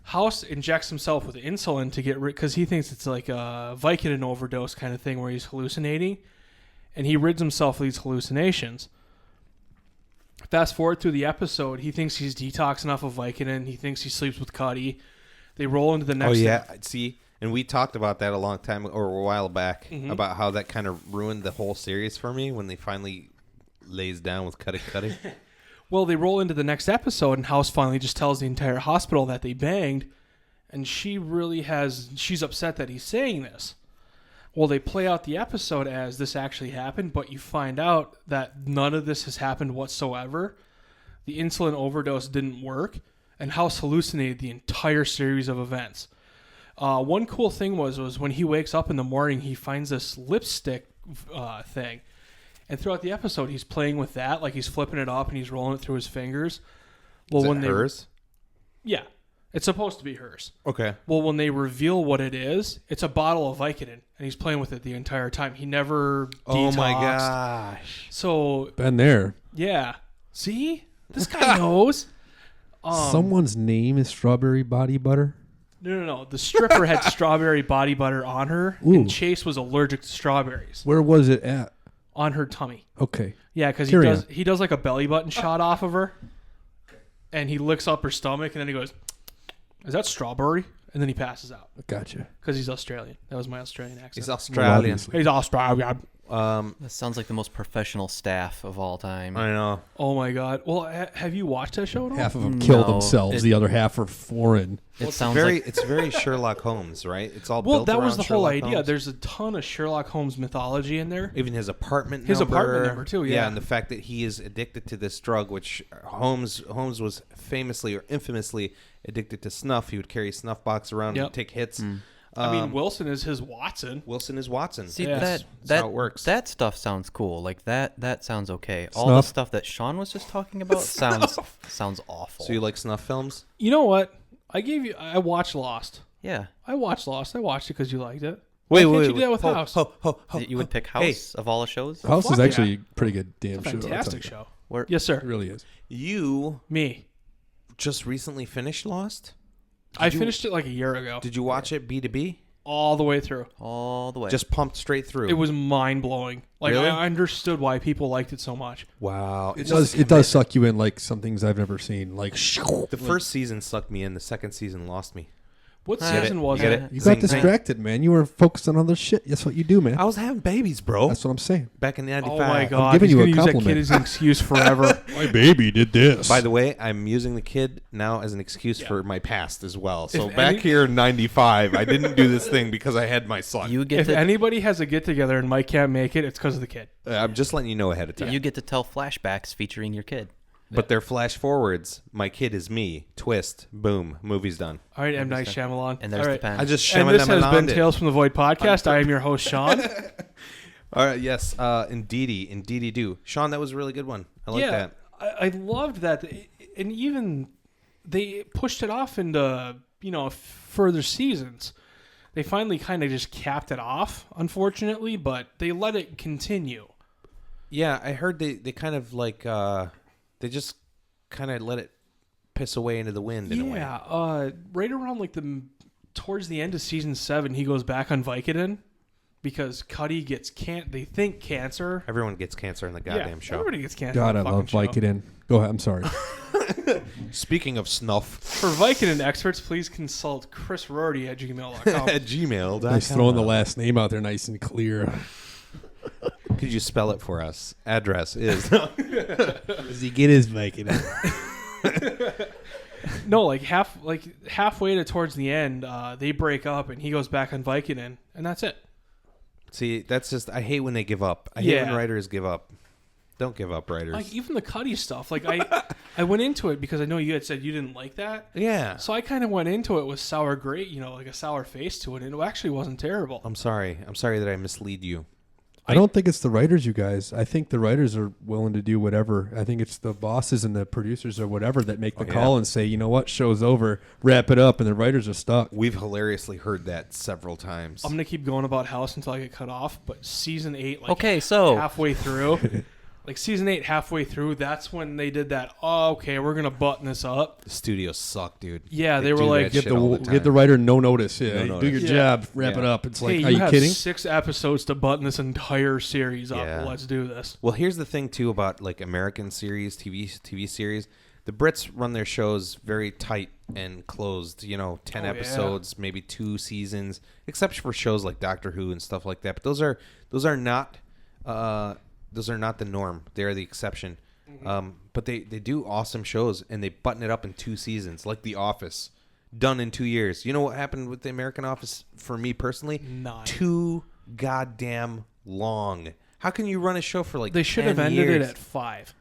House injects himself with insulin to get rid, because he thinks it's like a Vicodin overdose kind of thing where he's hallucinating. And he rids himself of these hallucinations. Fast forward through the episode, he thinks he's detoxing off of Vicodin. He thinks he sleeps with Cuddy. They roll into the next. Oh yeah, see, and we talked about that a long time or a while back about how that kind of ruined the whole series for me when they finally lays down with Cuddy. Well, they roll into the next episode, and House finally just tells the entire hospital that they banged, and she's upset that he's saying this. Well, they play out the episode as this actually happened, but you find out that none of this has happened whatsoever. The insulin overdose didn't work, and House hallucinated the entire series of events. One cool thing was when he wakes up in the morning, he finds this lipstick thing. And throughout the episode, he's playing with that, like he's flipping it up and he's rolling it through his fingers. Well, Is when it hers? Yeah, it's supposed to be hers. Okay. Well, when they reveal what it is, it's a bottle of Vicodin, and he's playing with it the entire time. He never Oh my detoxed. gosh. So, Been there. yeah. See? This guy knows. Someone's name is Strawberry Body Butter. No. The stripper had strawberry body butter on her, Ooh. and Chase was allergic to strawberries Where was it at? on her tummy. Okay. Yeah, because Carry on. he does like a belly button shot off of her, and he licks up her stomach, and then he goes, "Is that strawberry?" And then he passes out Gotcha. because he's Australian. That was my Australian accent. He's Australian. obviously. He's Australian. That sounds like the most professional staff of all time. I know. Oh my god. Well, have you watched that show at all? Half of them kill No, themselves. The other half are foreign. It It's sounds very like it's very Sherlock Holmes, right? It's all Well, built that was around the whole Sherlock idea. Holmes. There's a ton of Sherlock Holmes mythology in there. Even his apartment number too, yeah. And the fact that he is addicted to this drug, which Holmes was famously or infamously addicted to snuff. He would carry a snuff box around Yep. and take hits. I mean, Wilson is his Watson. Wilson is Watson. See, Yeah. That's that how it works. That stuff sounds cool. Like that sounds okay. All Snuff? the stuff that Sean was just talking about sounds awful. So you like snuff films? You know what? I watched Lost. Yeah. I watched Lost. I watched it because you liked it. Wait, Why can't wait, you do that with House? You would pick Hey. House of all the shows? House is fuck actually yeah. a pretty good damn It's a show. I'll tell fantastic you. show. Where- Yes, sir. It really is. You Me. just recently finished Lost? I finished it like a year ago. Did you watch it B2B? All the way through. All the way. Just pumped straight through. It was mind blowing. Like Really? I understood why people liked it so much. wow. It does suck you in like some things I've never seen. Like The first season sucked me in. The second season lost me. What Get season it. was You get it? it? you Zing, got zing. distracted, man. You were focused on other shit. That's what you do, man. I was having babies, bro. That's what I'm saying. Back in '95. Oh my god! giving He's you a gonna use that compliment. kid as an excuse forever. My baby did this. By the way, I'm using the kid now as an excuse Yeah. for my past as well. So If back any- here in '95, I didn't do this thing because I had my son. you get If to anybody has a get together and Mike can't make it, it's because of the kid. I'm just letting you know ahead of time. you get to tell flashbacks featuring your kid. But they're flash forwards. My kid is me. Twist. Boom. Movie's done. All right, M. Night Shyamalan. And there's All the right. pen. I just And this has been Shyamalan'd it. Tales from the Void podcast. I am your host, Sean. All right. Yes. Indeedy do. Sean, that was a really good one. I like that. I loved that, and even they pushed it off into further seasons. They finally kind of just capped it off, unfortunately, but they let it continue. Yeah, I heard they kind of like they just kind of let it piss away into the wind in a way. Yeah, right around like towards the end of season 7, he goes back on Vicodin because Cuddy gets they think cancer. Everyone gets cancer in the goddamn show. Everybody gets cancer. God, I on the love fucking show. Vicodin. Go ahead. I'm sorry. Speaking of snuff, For Vicodin experts, please consult Chris Rorty at gmail.com. at gmail.com. Nice throwing the last name out there nice and clear. Could you spell it for us? Address is Does he get his Vicodin? No, like halfway towards the end, they break up and he goes back on Vicodin, and that's it. See, that's just I hate when they give up. I hate when Yeah. writers give up. Don't give up, writers. Like even the Cuddy stuff. Like I went into it because I know you had said you didn't like that. yeah. So I kind of went into it with sour grate, like a sour face to it, and it actually wasn't terrible. I'm sorry. I'm sorry that I mislead you. I don't think it's the writers, you guys. I think the writers are willing to do whatever. I think it's the bosses and the producers or whatever that make the yeah. call and say, you know what, show's over, wrap it up, and the writers are stuck. We've hilariously heard that several times. I'm gonna keep going about House until I get cut off. But season 8, like Okay, so halfway through, like season 8 halfway through, that's when they did that. Oh, okay, we're gonna button this up. The studios suck, dude. Yeah, they were do like, that shit all the Get the time. writer no notice. Yeah, No do your notice. job, wrap Yeah. it up. It's hey, like, are you you have kidding? 6 episodes to button this entire series up. Yeah. Let's do this. Well, here's the thing too about like American series, TV series. The Brits run their shows very tight and closed. 10 Oh, yeah. episodes, maybe 2 seasons, except for shows like Doctor Who and stuff like that. But those are not the norm. They are the exception. But they do awesome shows and they button it up in 2 seasons, like The Office, done in 2 years. You know what happened with the American Office for me personally? 9. Too goddamn long. How can you run a show for like They should 10 have ended it years? at 5.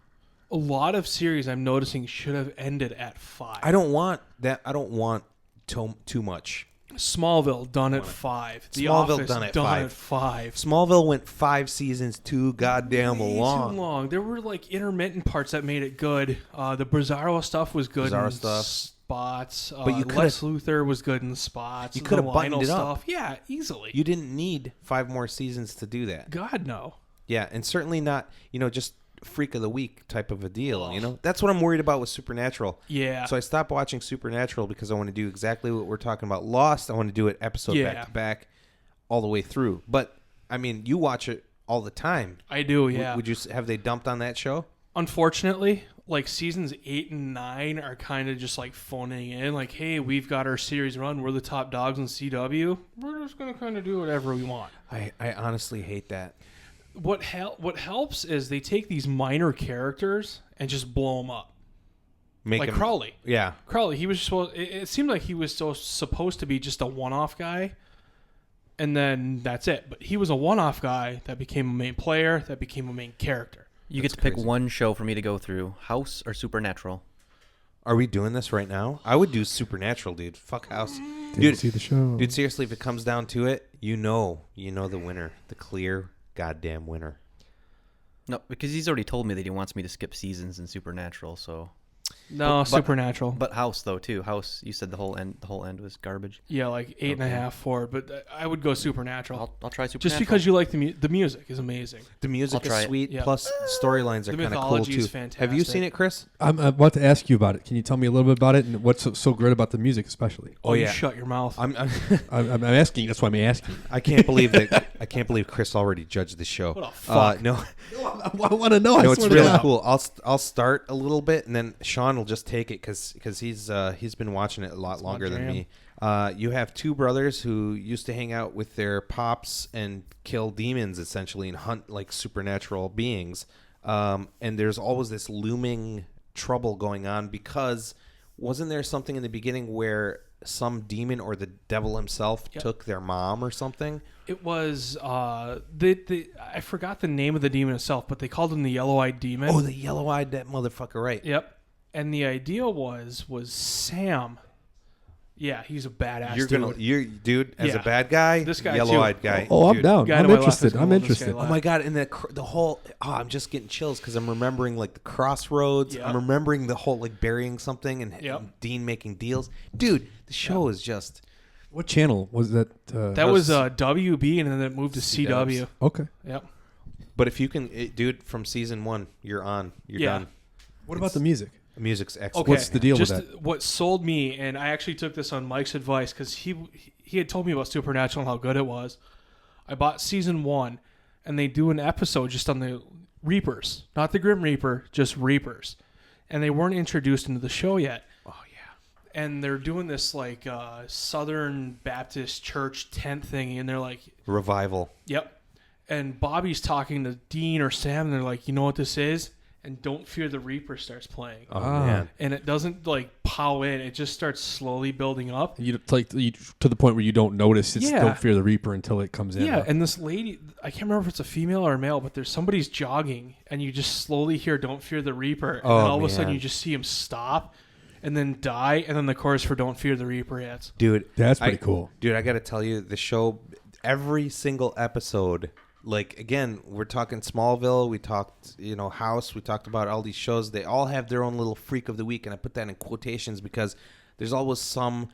A lot of series I'm noticing should have ended at 5. I don't want that. I don't want too much. Smallville done at 5. The Smallville Office done at done 5. at 5. Smallville went 5 seasons too goddamn Way long. too long. There were like intermittent parts that made it good. The Bizarro stuff was good Bizarro in stuff. spots. But you Lex Luthor was good in spots. You The could have buttoned Lionel it up. stuff. Yeah, easily. You didn't need 5 more seasons to do that. God, no. Yeah, and certainly not, just freak of the week type of a deal, That's what I'm worried about with Supernatural. Yeah. So I stopped watching Supernatural because I want to do exactly what we're talking about. Lost, I want to do it episode Yeah. back to back all the way through. But, I mean, you watch it all the time. I do, yeah. Would you have they dumped on that show? Unfortunately, like seasons 8 and 9 are kind of just like phoning in. Like, hey, we've got our series run. We're the top dogs in CW. We're just going to kind of do whatever we want. I honestly hate that. what helps is they take these minor characters and just blow them up. Make like him, Crowley. Yeah. Crowley, he was it seemed like he was supposed to be just a one-off guy, and then that's it. But he was a one-off guy that became a main player, that became a main character. You get to pick one show for me to go through: House or Supernatural. Are we doing this right now? I would do Supernatural, dude. Fuck House. Didn't see the show. Dude, seriously, if it comes down to it, you know the winner. The clear goddamn winner. No, because he's already told me that he wants me to skip seasons in Supernatural. So, No, Supernatural. but House though too. House, you said the whole end was garbage. Yeah, like 8.5 for it, but I would go Supernatural. I'll try Supernatural. Just because you like the music is amazing. The music I'll try is it. sweet. Yeah. Plus, storylines are The kind of cool mythology too. is fantastic. Have you seen it, Chris? I'm about to ask you about it. Can you tell me a little bit about it and what's so great about the music, especially? Oh, you yeah. shut your mouth. I'm I'm asking. That's why I'm asking. I can't believe that. I can't believe Chris already judged the show. What the fuck? No, I want to know. no, it's really cool. I'll start a little bit, and then Sean will just take it because he's been watching it a lot longer than me. You have two brothers who used to hang out with their pops and kill demons essentially and hunt like supernatural beings. And there's always this looming trouble going on because wasn't there something in the beginning where some demon or the devil himself took their mom or something? It was I forgot the name of the demon itself, but they called him the yellow-eyed demon. Oh, the yellow-eyed that motherfucker, right? Yep. And the idea was Sam. Yeah, he's a badass dude, as a Yeah. bad guy, This guy, yellow-eyed too. guy. Oh, I'm dude. down. Guy I'm to my left interested. is I'm cool. This guy interested. left. Oh my god! And the whole I'm just getting chills because I'm remembering like the crossroads. Yep. I'm remembering the whole like burying something and, Yep. and Dean making deals. Dude, the show is just What channel was that? That was WB, and then it moved to CW. Okay. Yep. But if you can, dude, from season 1, you're on. You're Yeah. done. What about the music? The music's excellent. Okay. What's the deal with Just that? what sold me, and I actually took this on Mike's advice because he had told me about Supernatural and how good it was. I bought season 1, and they do an episode just on the Reapers, not the Grim Reaper, just Reapers, and they weren't introduced into the show yet. Oh yeah. And they're doing this like Southern Baptist Church tent thingy, and they're like, Revival. "Yep." And Bobby's talking to Dean or Sam, and they're like, "You know what this is?" And Don't Fear the Reaper starts playing. Oh man. And it doesn't like pow in; it just starts slowly building up. You to the point where you don't notice it's Yeah. Don't Fear the Reaper until it comes in. Yeah, and this lady, I can't remember if it's a female or a male, but there's somebody's jogging, and you just slowly hear "Don't Fear the Reaper," and then all of a sudden man. you just see him stop, and then die, and then the chorus for "Don't Fear the Reaper" hits. Dude, That's pretty cool. Dude, I got to tell you, the show, every single episode, like, again, we're talking Smallville, we talked, House, we talked about all these shows. They all have their own little freak of the week, and I put that in quotations because there's always some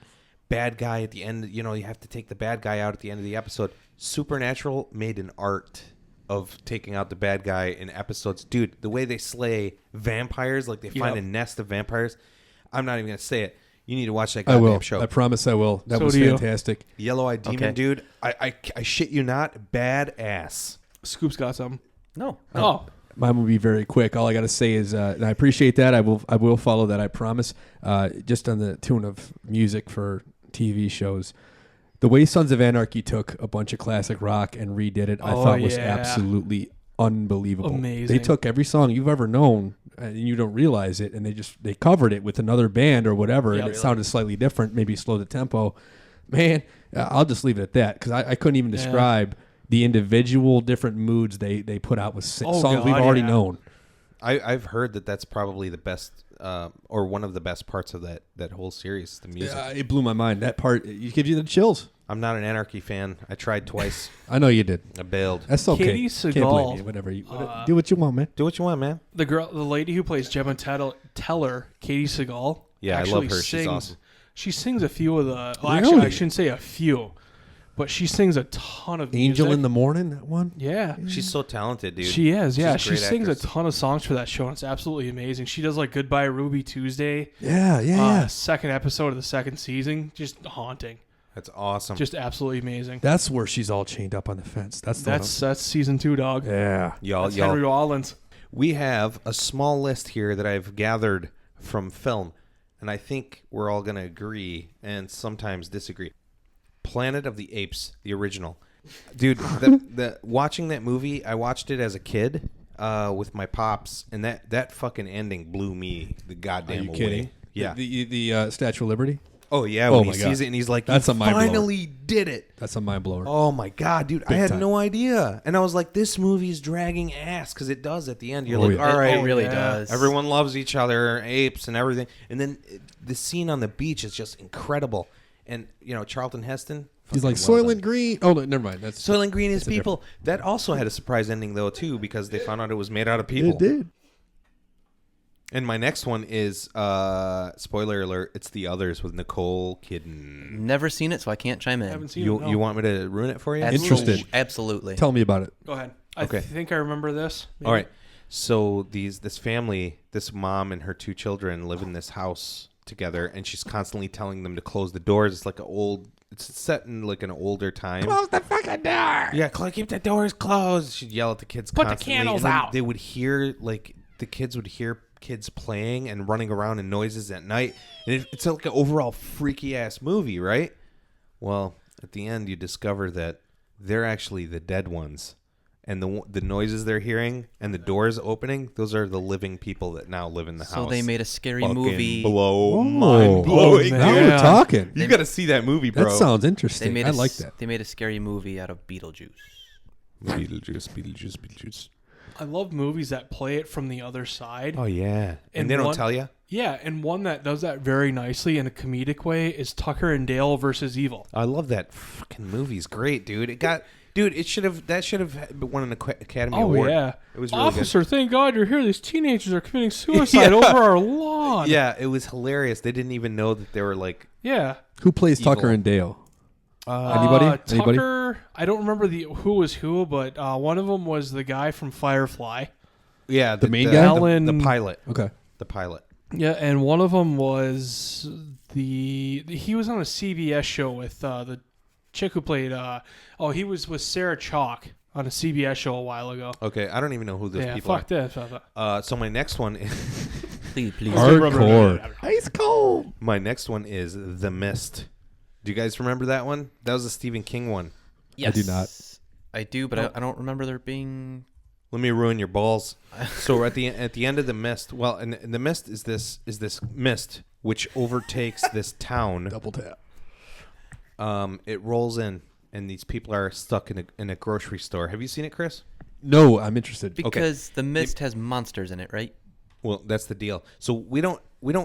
bad guy at the end. You have to take the bad guy out at the end of the episode. Supernatural made an art of taking out the bad guy in episodes. Dude, the way they slay vampires, like they find a nest of vampires, I'm not even going to say it. You need to watch that I goddamn will. show. I promise I will. That So was do you. fantastic. Yellow-eyed demon, Okay. dude. I shit you not, badass. Scoop's got something. No. Oh, Mine will be very quick. All I got to say is, and I appreciate that. I will follow that. I promise. Just on the tune of music for TV shows, the way Sons of Anarchy took a bunch of classic rock and redid it, I Oh, thought was yeah. absolutely unbelievable. Amazing. They took every song you've ever known, and you don't realize it, and they covered it with another band or whatever, Yeah, and it really. sounded slightly different. Maybe slow the tempo. Man, I'll just leave it at that because I couldn't even Yeah. describe the individual different moods they put out with Oh, songs we've God, already yeah. known. I've heard that's probably the best, or one of the best parts of that whole series, the music. It blew my mind. That part, it gives you the chills. I'm not an Anarchy fan. I tried twice. I know you did. I bailed. That's okay. Katie Can't blame Seagal, you. Whatever. Do what you want, man. Do what you want, man. the lady who plays Gemma Teller, Katie Seagal. Yeah, I actually love her. She's sings- awesome. She sings a few of the. Well, Really? actually, I shouldn't say a few, but she sings a ton of Angel music. in the Morning, that one. Yeah, She's so talented, dude. she is. Yeah, She's a she great sings actress. a ton of songs for that show, and it's absolutely amazing. She does like "Goodbye Ruby Tuesday." Yeah. Second episode of the second season, just haunting, That's awesome. just absolutely amazing. That's where she's all chained up on the fence. That's Season 2, dog. yeah. That's Henry Rollins. We have a small list here that I've gathered from film, and I think we're all going to agree and sometimes disagree. Planet of the Apes, the original. Dude, the watching that movie, I watched it as a kid with my pops, and that fucking ending blew me the goddamn Are you away. kidding? Yeah. The Statue of Liberty? Oh yeah, Oh when my he God. sees it and he's like, That's "You a mind blower. finally did it." That's a mind blower. Oh my God, dude! I Big had time. no idea, and I was like, "This movie's dragging ass," because it does at the end. You're Oh, like, yeah. "All right, It really yeah. does. everyone loves each other, apes and everything," and then the scene on the beach is just incredible. And Charlton Heston. He's like, fucking well Soylent Green. Oh, no, never mind. That's Soylent Green is That's a people. That also had a surprise ending though too, because they found out it was made out of people. It did. And my next one is spoiler alert. It's The Others with Nicole Kidman. Never seen it, so I can't chime I in. haven't seen You it. No. you want me to ruin it for you? Interested. Absolutely. Tell me about it. Go ahead. Okay. I think I remember this. Maybe. All right. So this family, this mom and her two children live in this house together, and she's constantly telling them to close the doors. It's like it's set in like an older time. Close the fucking door. Yeah, keep the doors closed. She'd yell at the kids Put the constantly. candles and then out. They would hear the kids would hear kids playing and running around and noises at night. And it's like an overall freaky ass movie, right? Well, at the end you discover that they're actually the dead ones. And the noises they're hearing and the doors opening, those are the living people that now live in the So house. they made a scary Fucking movie. mind blowing. Oh, dude. man. Now we're talking. You got to see that movie, bro. That sounds They interesting. made I a like s- that. They made a scary movie out of Beetlejuice. Beetlejuice. I love movies that play it from the other side. Oh yeah, and And they don't one- tell you. Yeah, and one that does that very nicely in a comedic way is Tucker and Dale versus Evil. I love that fucking movie's great, dude. It should have won an Academy Oh Award. yeah, It was really Officer, thank God you're here. These teenagers are committing suicide over our lawn. good. Yeah, it was hilarious. They didn't even know that they were like. yeah. Who plays Evil. Tucker and Dale? Anybody? Anybody? Tucker, I don't remember who was who, but one of them was the guy from Firefly. Yeah, The main guy? Alan- the pilot, Okay. the pilot. Yeah, and one of them was he was on a CBS show with the chick who played. He was with Sarah Chalk on a CBS show a while ago. Okay, I don't even know who those Yeah, people fuck this. are. So my next one, Please. Hardcore. Ice cold. my next one is The Mist. Do you guys remember that one? That was a Stephen King one. Yes. do not. I do, but I don't remember there being. Let me ruin your balls. So we're at the end of The Mist. Well, and The Mist is this mist which overtakes this town. Double tap. It rolls in, and these people are stuck in a grocery store. Have you seen it, Chris? No, I'm interested. Because the mist has monsters in it, right? Well, that's the deal. So we don't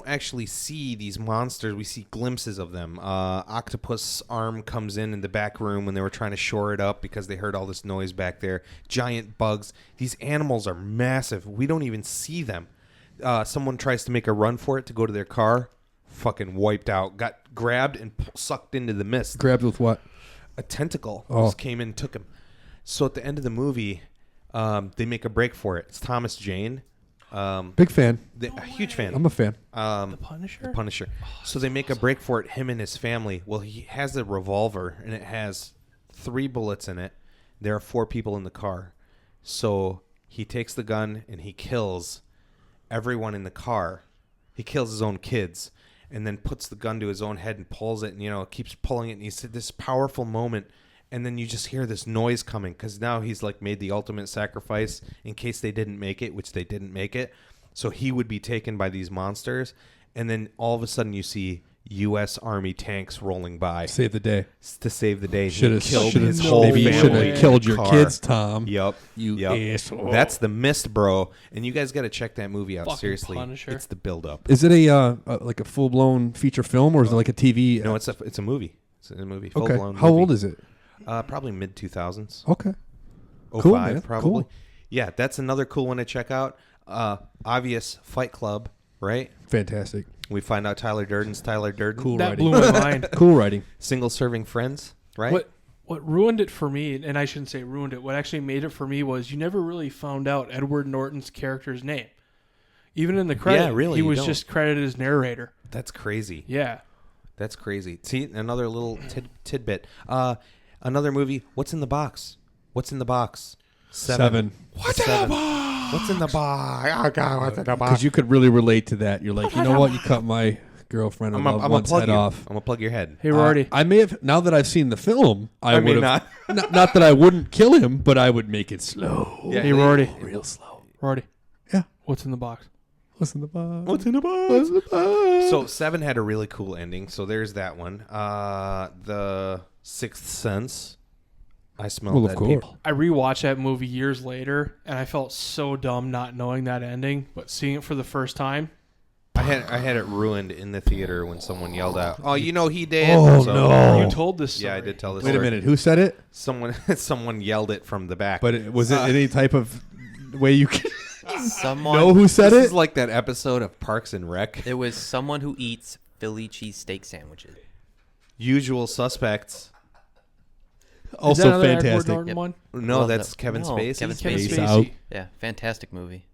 actually see these monsters. We see glimpses of them. Octopus arm comes in the back room when they were trying to shore it up because they heard all this noise back there. Giant bugs. These animals are massive. We don't even see them. Someone tries to make a run for it to go to their car. Fucking wiped out. Got grabbed and sucked into the mist. Grabbed with what? A tentacle Oh. just came in and took him. So at the end of the movie, they make a break for it. It's Thomas Jane. Big fan. A huge fan. I'm a fan. The Punisher. The Punisher. So they make a break for it, him and his family. Well, he has a revolver, and it has 3 bullets in it. There are 4 people in the car. So he takes the gun, and he kills everyone in the car. He kills his own kids, and then puts the gun to his own head and pulls it, and, keeps pulling it. And he's this powerful moment. And then you just hear this noise coming because now he's like made the ultimate sacrifice in case they didn't make it, which they didn't make it. So he would be taken by these monsters. And then all of a sudden you see U.S. Army tanks rolling by Save the day. to save the day. Should He have killed killed his whole Maybe you should family. have killed your Car. kids, Tom. Yep. You asshole. That's The Mist, bro. And you guys got to check that movie out. Fucking Seriously. Punisher. It's the build-up. Is it a like a full blown feature film or is it like a TV? No, it's a movie. It's a movie. Okay. Full-blown How movie. old is it? Probably mid-2000s. Okay. 05, Cool, man. probably. Cool. Yeah, that's another cool one to check out. Obvious Fight Club, right? Fantastic. We find out Tyler Durden's Tyler Durden. Cool That writing. blew my mind. Cool writing. Single serving friends, right? What ruined it for me, and I shouldn't say ruined it, what actually made it for me was you never really found out Edward Norton's character's name. Even in the credit, really, he you was don't. just credited as narrator. That's crazy. Yeah. That's crazy. See, another little tidbit. Another movie, What's in the Box? What's in the Box? 7. What's in the box? What's in the box? Oh, God, what's in the box? Because you could really relate to that. You're like, you know what? You cut my girlfriend or I'm loved gonna one's plug head you. off. I'm gonna plug your head. Hey, Rorty. I may have, now that I've seen the film, I may would have, not. not that I wouldn't kill him, but I would make it slow. Yeah, Hey, Rorty. Real slow. Rorty. Yeah. What's in the box? What's in the box? What's in the box? What's in the box? So 7 had a really cool ending. So there's that one. The Sixth Sense. I smelled Well, of dead course. people. I rewatched that movie years later, and I felt so dumb not knowing that ending. But seeing it for the first time, I had it ruined in the theater when someone yelled out, "Oh, you know he did." Oh, no. you told this story. Yeah, I did tell this. Wait a story. minute. Who said it? Someone yelled it from the back. But was it any type of way you can Someone. know who said this it? is like that episode of Parks and Rec. It was someone who eats Philly cheesesteak sandwiches. Usual Suspects. Is that Also another Edward fantastic. Norton Yep. one? No, Well, that's no. Kevin No, Spacey. Kevin Kevin Spacey. Space Spacey. out. Yeah, fantastic movie.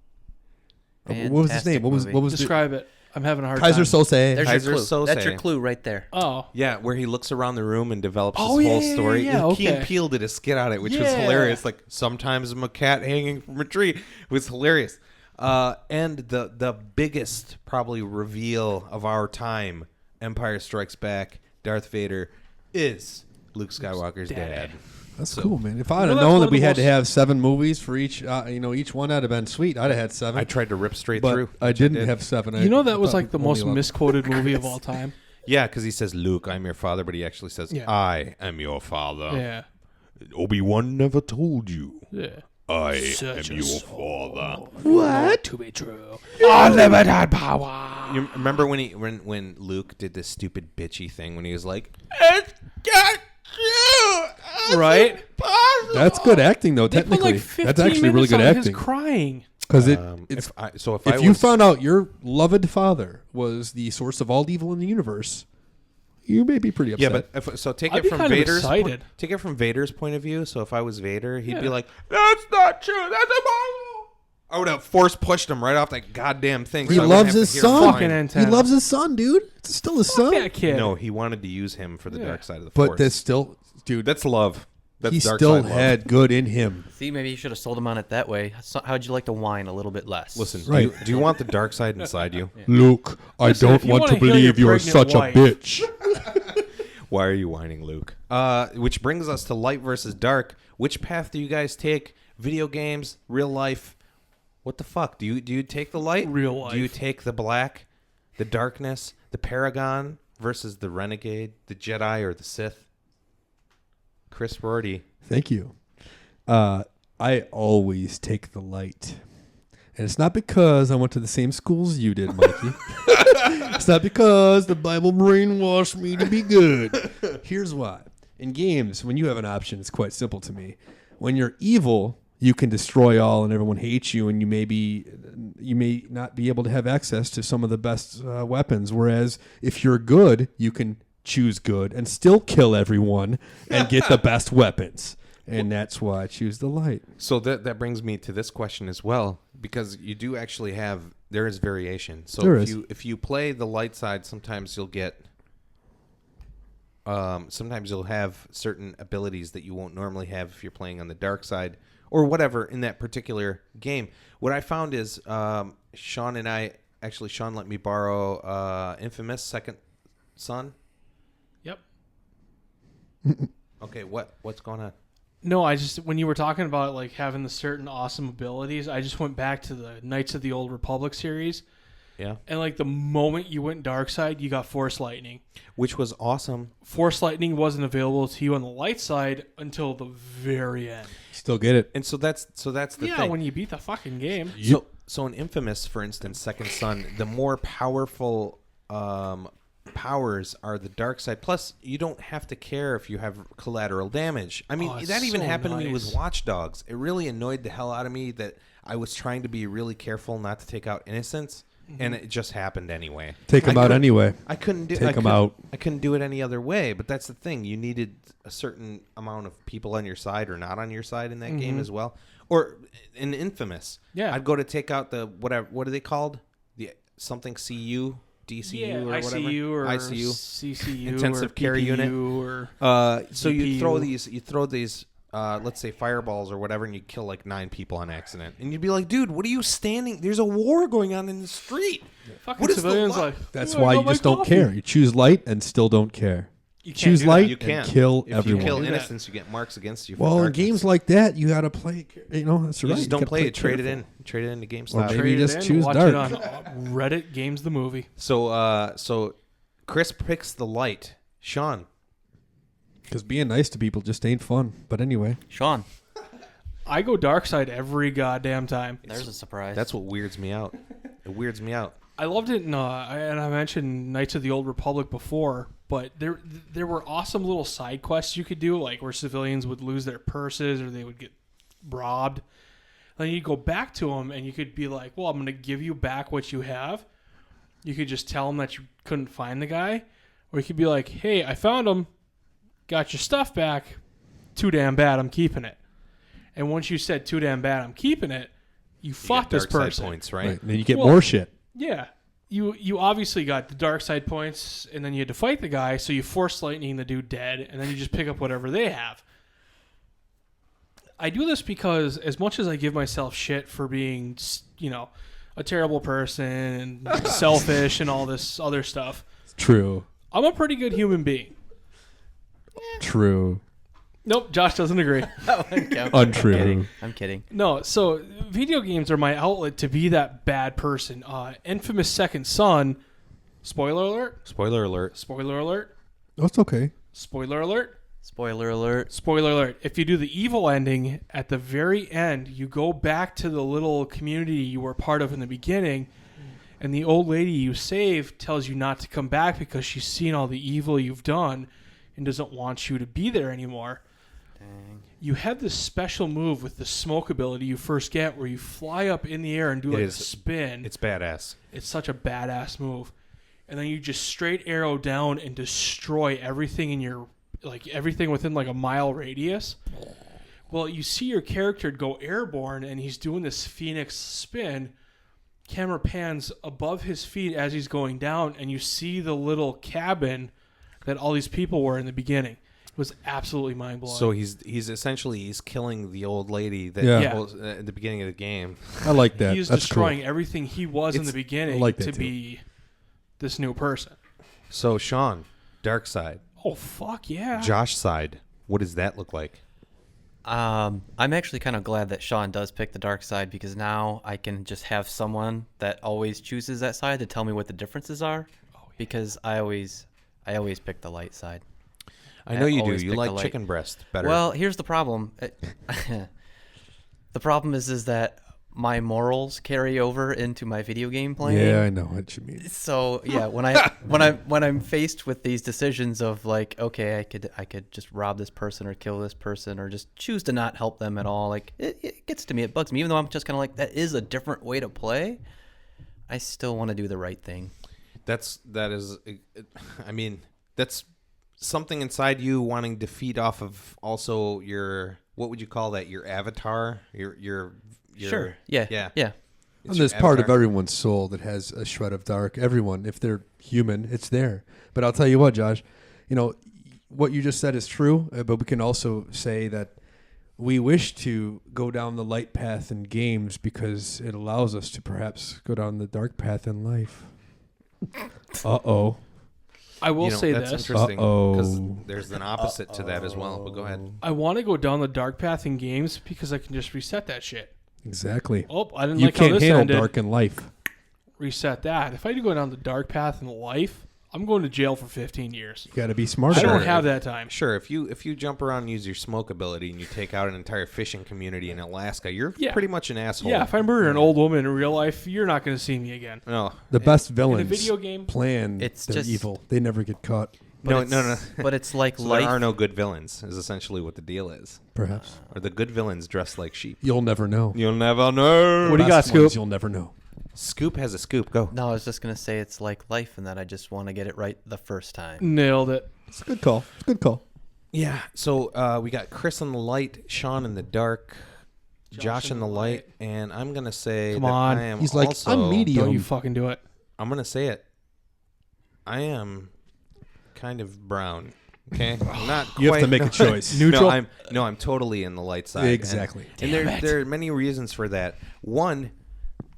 What was his name? What was Fantastic movie. the Describe it. I'm having a hard Kaiser time. Sose? There's Kaiser your clue. Sose. That's your clue right there. Oh. Yeah, where he looks around the room and develops Oh, his yeah, whole yeah, story. yeah, Key and okay. Peele did a skit on it, which was Yeah. hilarious. Like, sometimes I'm a cat hanging from a tree. It was hilarious. And the biggest probably reveal of our time, Empire Strikes Back, Darth Vader, is Luke Skywalker's dad. That's So- cool, man. If I'd You know, have that's known one that of we the had to most- have 7 movies for each, each one, I'd have been sweet. I'd have had 7. I tried to rip straight but through. I which didn't did. have 7. You know I that was thought like the only most 11. misquoted movie of all time? Yeah, because he says, Luke, I'm your father, but he actually says, Yeah. I am your father. Yeah. Obi-Wan never told you. Yeah. I Such am a your father. What? To be true. Unlimited power. You remember when Luke did this stupid bitchy thing when he was like, Right? That's good acting, though. They put Technically, like 15 that's actually really minutes good on acting. his crying. Because if I if you was, found out your loved father was the source of all evil in the universe, you may be pretty yeah, upset. but so take I'd it be from kind of Vader's excited. take it from Vader's point of view. So if I was Vader, he'd be Yeah. like, "That's not true. That's impossible." I would have force pushed him right off that goddamn thing. He so I wouldn't loves have to his hear son. mine. Fucking He antenna. loves his son, dude. It's still his son. That kid. No, he wanted to use him for the Yeah. dark side of the But force. that's still, dude. That's love. That's He dark still side love. had good in him. See, maybe you should have sold him on it that way. How'd you like to whine a little bit less? Listen, Right. do you want the dark side inside you? Luke, I Listen, don't if you want wanna to heal believe your you're pregnant such wife- a bitch. Why are you whining, Luke? Which brings us to light versus dark. Which path do you guys take? Video games, real life. What the fuck? Do you take the light? Real Do you life. take the black, the darkness, the Paragon versus the Renegade, the Jedi or the Sith? Chris Rorty. Thank you. I always take the light. And it's not because I went to the same school as you did, Mikey. It's not because the Bible brainwashed me to be good. Here's why. In games, when you have an option, it's quite simple to me. When you're evil, you can destroy all and everyone hates you, and you may not be able to have access to some of the best weapons. Whereas if you're good, you can choose good and still kill everyone and get the best weapons. And that's why I choose the light. So that brings me to this question as well, because you do actually there is variation. So There if is. if you play the light side, sometimes you'll have certain abilities that you won't normally have if you're playing on the dark side or whatever in that particular game. What I found is Sean let me borrow Infamous Second Son. Yep. Okay, what's going on? No, when you were talking about like having the certain awesome abilities, I just went back to the Knights of the Old Republic series. Yeah. And like the moment you went dark side, you got Force Lightning. Which was awesome. Force Lightning wasn't available to you on the light side until the very end. Still get it. And so that's the Yeah, thing. when you beat the fucking game. So in Infamous, for instance, Second Son, the more powerful powers are the dark side. Plus, you don't have to care if you have collateral damage. I mean, Oh, it's that even so happened to me with nice. Watch Dogs. It really annoyed the hell out of me that I was trying to be really careful not to take out innocents, and it just happened anyway. Take them I out couldn't- anyway. I couldn't do. Take I 'em couldn't- out. I couldn't do it any other way. But that's the thing. You needed a certain amount of people on your side or not on your side in that game as well. Or in Infamous, Yeah. I'd go to take out the whatever. What are they called? The something CU, DCU, Yeah, or whatever. ICU or ICU. CCU Intensive or care PPU unit. or So you throw CPU. these let's say fireballs or whatever, and you kill like 9 people on accident, and you'd be like, dude, what are you standing? There's a war going on in the street. Fucking What is the civilians li- like. That's "Ooh, I why got you my just don't coffee." care. You choose light and still don't care. You can't Choose do that. light You and can kill if everyone. you kill Do that. innocents, you get marks against you. For Well, in darkness. games like that, you got to play. You know, that's you right. just don't gotta play it. Trade it careful. in. Trade it into Or GameStop. maybe Trade it just in, choose watch dark. it on Reddit Games the Movie. So Chris picks the light. Sean, Because being nice to people just ain't fun. But anyway, Sean, I go dark side every goddamn time. there's a surprise. that's what weirds me out. It weirds me out. I loved it, and I mentioned Knights of the Old Republic before, but there were awesome little side quests you could do, like where civilians would lose their purses or they would get robbed. Then you go back to them, and you could be like, "Well, I'm going to give you back what you have." You could just tell them that you couldn't find the guy, or you could be like, "Hey, I found him, got your stuff back. Too damn bad, I'm keeping it." And once you said "too damn bad, I'm keeping it," you fought get this dark side person. points, right? right. And then you get Well- more shit. Yeah. You obviously got the dark side points, and then you had to fight the guy, so you force lightning the dude dead, and then you just pick up whatever they have. I do this because as much as I give myself shit for being, a terrible person and selfish and all this other stuff, True. I'm a pretty good human being. True. Nope, Josh doesn't agree. Untrue. I'm kidding. No, so video games are my outlet to be that bad person. Infamous Second Son, spoiler alert, Spoiler alert. spoiler alert, Oh, it's okay. spoiler alert. Spoiler alert. Spoiler alert. If you do the evil ending, at the very end, you go back to the little community you were part of in the beginning, and the old lady you saved tells you not to come back because she's seen all the evil you've done and doesn't want you to be there anymore. Dang. You have this special move with the smoke ability you first get where you fly up in the air and do It like a is. spin. It's badass. It's such a badass move. And then you just straight arrow down and destroy everything in your, like everything within like a mile radius. Well, you see your character go airborne and he's doing this phoenix spin. Camera pans above his feet as he's going down, and you see the little cabin that all these people were in the beginning. It was absolutely mind blowing. So he's essentially killing the old lady that Yeah. was at the beginning of the game. I like that. He's That's destroying cool. everything he was in the It's- beginning I like that to too. be this new person. So Sean, dark side, Oh fuck yeah! Josh side. What does that look like? I'm actually kind of glad that Sean does pick the dark side because now I can just have someone that always chooses that side to tell me what the differences are. Because I always pick the light side. I know you do. always You pick like the light. chicken breast better. Well, here's the problem. The problem is that my morals carry over into my video game playing. Yeah, I know what you mean. So yeah, when I'm faced with these decisions of like, okay, I could just rob this person or kill this person or just choose to not help them at all. Like it gets to me, it bugs me. Even though I'm just kind of like, that is a different way to play. I still want to do the right thing. that is. I mean, that's something inside you wanting to feed off of also your, what would you call that? Your avatar, your Sure. Yeah. yeah. Yeah. It's And there's your part of avatar. everyone's soul that has a shred of dark. Everyone, if they're human, it's there. But I'll tell you what, Josh, what you just said is true, but we can also say that we wish to go down the light path in games because it allows us to perhaps go down the dark path in life. Uh-oh. I will say that's this: interesting because Uh-oh. there's an opposite to that as well. But go ahead. I want to go down the dark path in games because I can just reset that shit. Exactly. Oh, I didn't You like how can't this handle ended. dark in life. Reset that. If I do go down the dark path in life, I'm going to jail for 15 years. You got to be smart I about don't it. have that time. Sure, if you jump around and use your smoke ability and you take out an entire fishing community in Alaska, you're Yeah. pretty much an asshole. Yeah, if I murder an old woman in real life, you're not going to see me again. No, The best In a villains video game, plan It's they're just- evil. They never get caught, no. But it's like So life. there are no good villains. Is essentially what the deal is. perhaps. Or the good villains dressed like sheep. You'll never know. You'll never know. What do you got, Best ones Scoop? You'll never know. Scoop has a scoop. Go. No, I was just gonna say it's like life, and that I just want to get it right the first time. nailed it. It's a good call. It's a good call. Yeah. So we got Chris in the light, Sean in the dark, Josh in the light, and I'm gonna say Come that on. I am He's like, also, I'm medium. Don't you fucking do it. I'm gonna say it. I am kind of brown. Okay, I'm not. You have to quite- make a choice. Neutral? I'm totally in the light side. Exactly. And there are many reasons for that. One,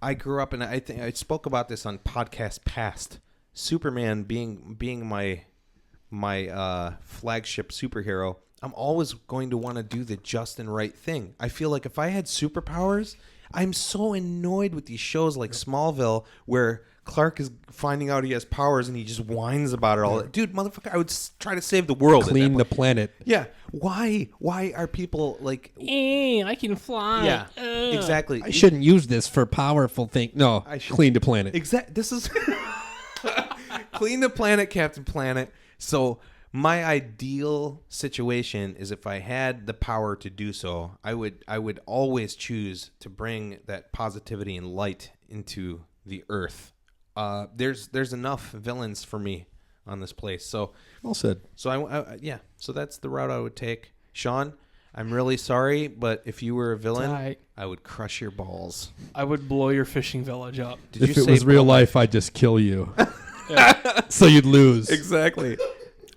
I grew up, and I think I spoke about this on podcast past. Superman being my flagship superhero, I'm always going to want to do the just and right thing. I feel like if I had superpowers, I'm so annoyed with these shows like Smallville where Clark is finding out he has powers and he just whines about it all. Dude, motherfucker, I would try to save the world. Clean the planet. Yeah. Why are people like... I can fly. Yeah, exactly. I shouldn't use this for powerful thing. No, I should- clean the planet. This is clean the planet, Captain Planet. So my ideal situation is if I had the power to do so, I would always choose to bring that positivity and light into the earth. There's enough villains for me on this place. So Well said. so so that's the route I would take. Sean, I'm really sorry, but if you were a villain, Alright. I would crush your balls. I would blow your fishing village up. Did If you it say was real blow- life, I'd just kill you. So you'd lose. Exactly.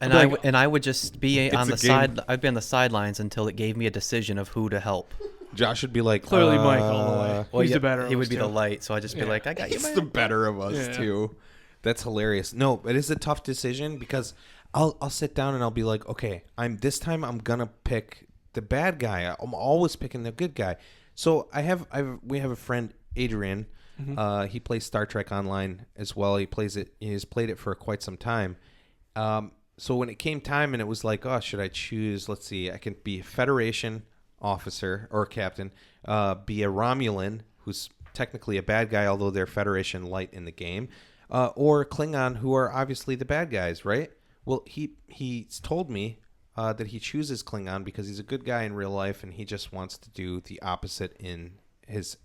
And Like- I would just be on a the game. side. I'd be on the sidelines until it gave me a decision of who to help. Josh would be like, Clearly Mike all the way. Well, He's yeah, the better of He would us, be the too. light, so I'd just be Yeah. like, I got you, It's man. the better of us Yeah. too. That's hilarious. No, it is a tough decision because I'll sit down and I'll be like, okay, this time I'm gonna pick the bad guy. I'm always picking the good guy. So we have a friend, Adrian. He plays Star Trek Online as well. He has played it for quite some time. So when it came time and it was like, oh, should I choose? Let's see, I can be a Federation officer or captain, be a Romulan who's technically a bad guy, although they're Federation light in the game, or Klingon, who are obviously the bad guys, right? Well, he's told me that he chooses Klingon because he's a good guy in real life and he just wants to do the opposite in his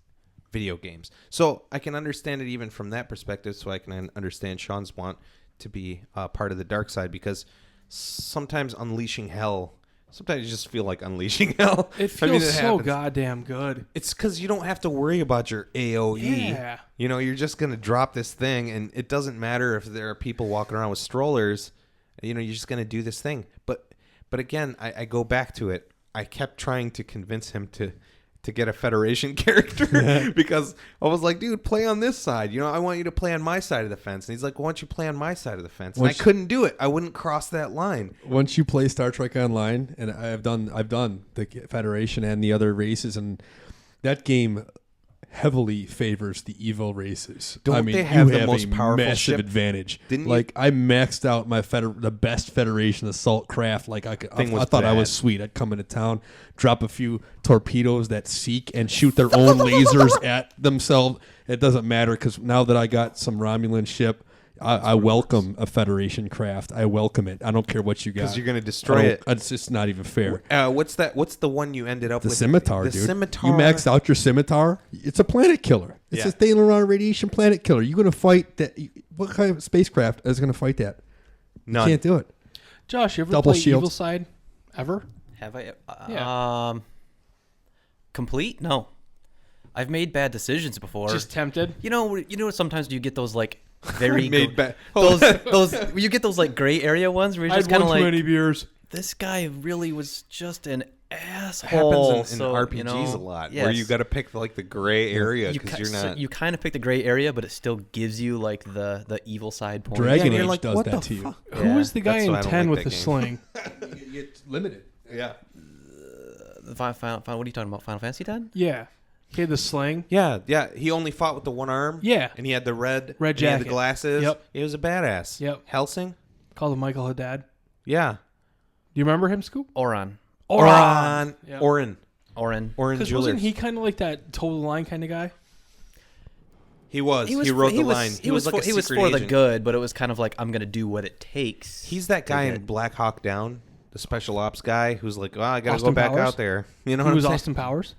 video games. So I can understand it even from that perspective. So I can understand Sean's want to be part of the dark side because sometimes unleashing hell. Sometimes you just feel like unleashing hell. It feels it so happens. goddamn good. It's because you don't have to worry about your AOE. Yeah. You know, you're just going to drop this thing, and it doesn't matter if there are people walking around with strollers. You know, you're just going to do this thing. But again, I go back to it. I kept trying to convince him to get a Federation character because I was like, dude, play on this side. You know, I want you to play on my side of the fence. And he's like, why don't you play on my side of the fence? And I couldn't do it. I wouldn't cross that line. Once you play Star Trek Online, and I've done the Federation and the other races, and that game heavily favors the evil races. Don't they have you the have most a powerful massive ship? advantage. Didn't you? Like I maxed out my the best Federation assault craft. Like I Thing was thought I was bad. sweet. I'd come into town, drop a few torpedoes that seek and shoot their own lasers at themselves. It doesn't matter because now that I got some Romulan ship, I welcome a Federation craft. I welcome it. I don't care what you got. Because you're going to destroy it. It's just not even fair. What's that? What's the one you ended up The with? scimitar, the dude. Scimitar. You maxed out your scimitar. It's a planet killer. It's Yeah. a Thaler radiation planet killer. You're gonna fight that? What kind of spacecraft is gonna fight that? None. Can't do it. Josh, you ever Double play shield. Evil Side? Ever? Have I? Yeah. Complete? No. I've made bad decisions before. Just tempted? you know, sometimes you get those like very Made gr- bad. those you get those like gray area ones where you're I just had kind one of too like, many beers. this guy really was just an asshole. Happens in So, RPGs you know, a lot, yes. where you got to pick like the gray area because you're so not. you kind of pick the gray area, but it still gives you like the evil side point. Dragon and you're Age like, does what that the to you. fuck? Yeah. Who was the guy That's in why I don't 10 like with that the game. sling? It's limited. Yeah. What are you talking about? Final Fantasy 10? Yeah. He had the sling. Yeah. He only fought with the one arm. Yeah. And he had the red Red and he had the jacket. glasses. Yep. He was a badass. Yep. Helsing. Called him Michael Haddad. Yeah. Do you remember him, Scoop? Oran. Oran. Yep. Orin. Oran. Because Jewelers. wasn't he kind of like that toe the line kind of guy? He was. He wrote the line. He was like a he was secret for the agent. good, but it was kind of like, I'm going to do what it takes. He's that guy to in get- Black Hawk Down, the special ops guy who's like, oh, I got to go Austin back Powers? out there. You know He what was I'm saying? Austin Powers.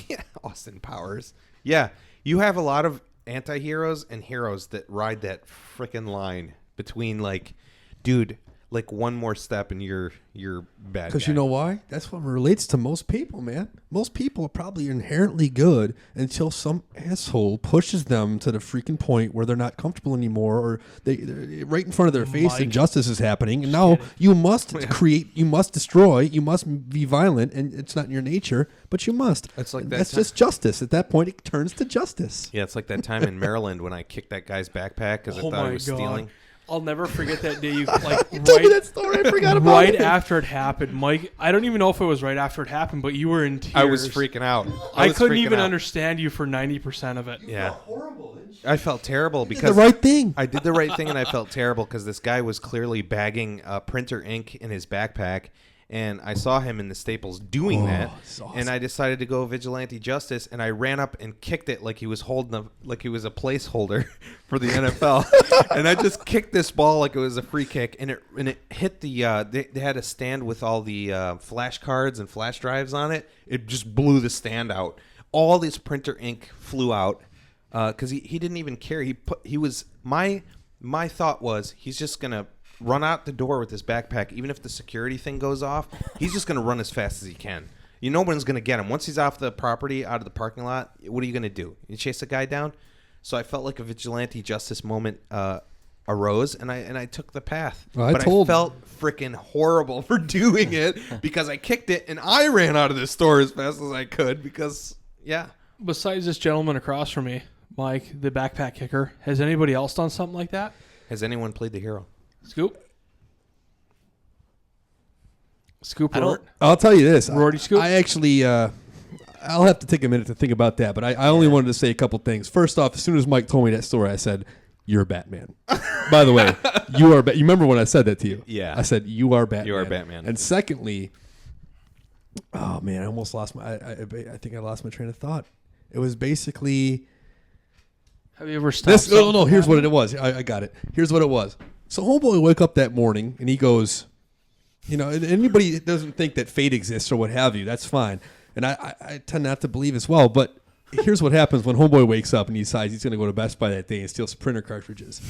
Yeah, Austin Powers. Yeah, you have a lot of anti-heroes and heroes that ride that frickin' line between like, dude, like one more step and you're bad. Because guy. you know why? That's what relates to most people, man. Most people are probably inherently good until some asshole pushes them to the freaking point where they're not comfortable anymore, or they're right in front of their face, Mike. injustice is happening, and now you must create, you must destroy, you must be violent, and it's not in your nature, but you must. It's like that That's time- just justice. At that point, it turns to justice. Yeah, it's like that time in Maryland when I kicked that guy's backpack because I Oh thought my he was God. stealing. I'll never forget that day. You like Tell me that story. I forgot about right it. after it happened, Mike. I don't even know if it was right after it happened, but you were in tears. I was freaking out. I was couldn't freaking even out. understand you for 90% of it. Yeah, Horrible. Didn't you? I felt terrible Did because the right thing. I did the right thing, and I felt terrible because this guy was clearly bagging printer ink in his backpack, and I saw him in the Staples doing that, it's awesome. and I decided to go vigilante justice, and I ran up and kicked it like he was like he was a placeholder for the NFL, and I just kicked this ball like it was a free kick, and it hit the they had a stand with all the flash cards and flash drives on it. It just blew the stand out. All this printer ink flew out. Because he didn't even care. My thought was he's just gonna run out the door with his backpack, even if the security thing goes off. He's just gonna run as fast as he can. No one's gonna get him once he's off the property, out of the parking lot. What are you gonna do? You chase the guy down? So I felt like a vigilante justice moment arose, and I took the path. Well, I but told- I felt freaking horrible for doing it because I kicked it and I ran out of the store as fast as I could because Besides this gentleman across from me, Mike, the backpack kicker, has anybody else done something like that? Has anyone played the hero? Scoop? Scoop I don't- Rort? I'll tell you this. Rorty Scoop? I actually, I'll have to take a minute to think about that, but I only wanted to say a couple things. First off, as soon as Mike told me that story, I said, "You're Batman." By the way, you are. You remember when I said that to you? Yeah. I said you are Batman. You are Batman. And secondly, oh man, I almost lost my. I think I lost my train of thought. It was basically. Have you ever stopped? No. Here's what it was. I got it. Here's what it was. So homeboy woke up that morning and he goes, and anybody that doesn't think that fate exists or what have you, that's fine. And I tend not to believe as well. But here's what happens when homeboy wakes up and he decides he's going to go to Best Buy that day and steal some printer cartridges.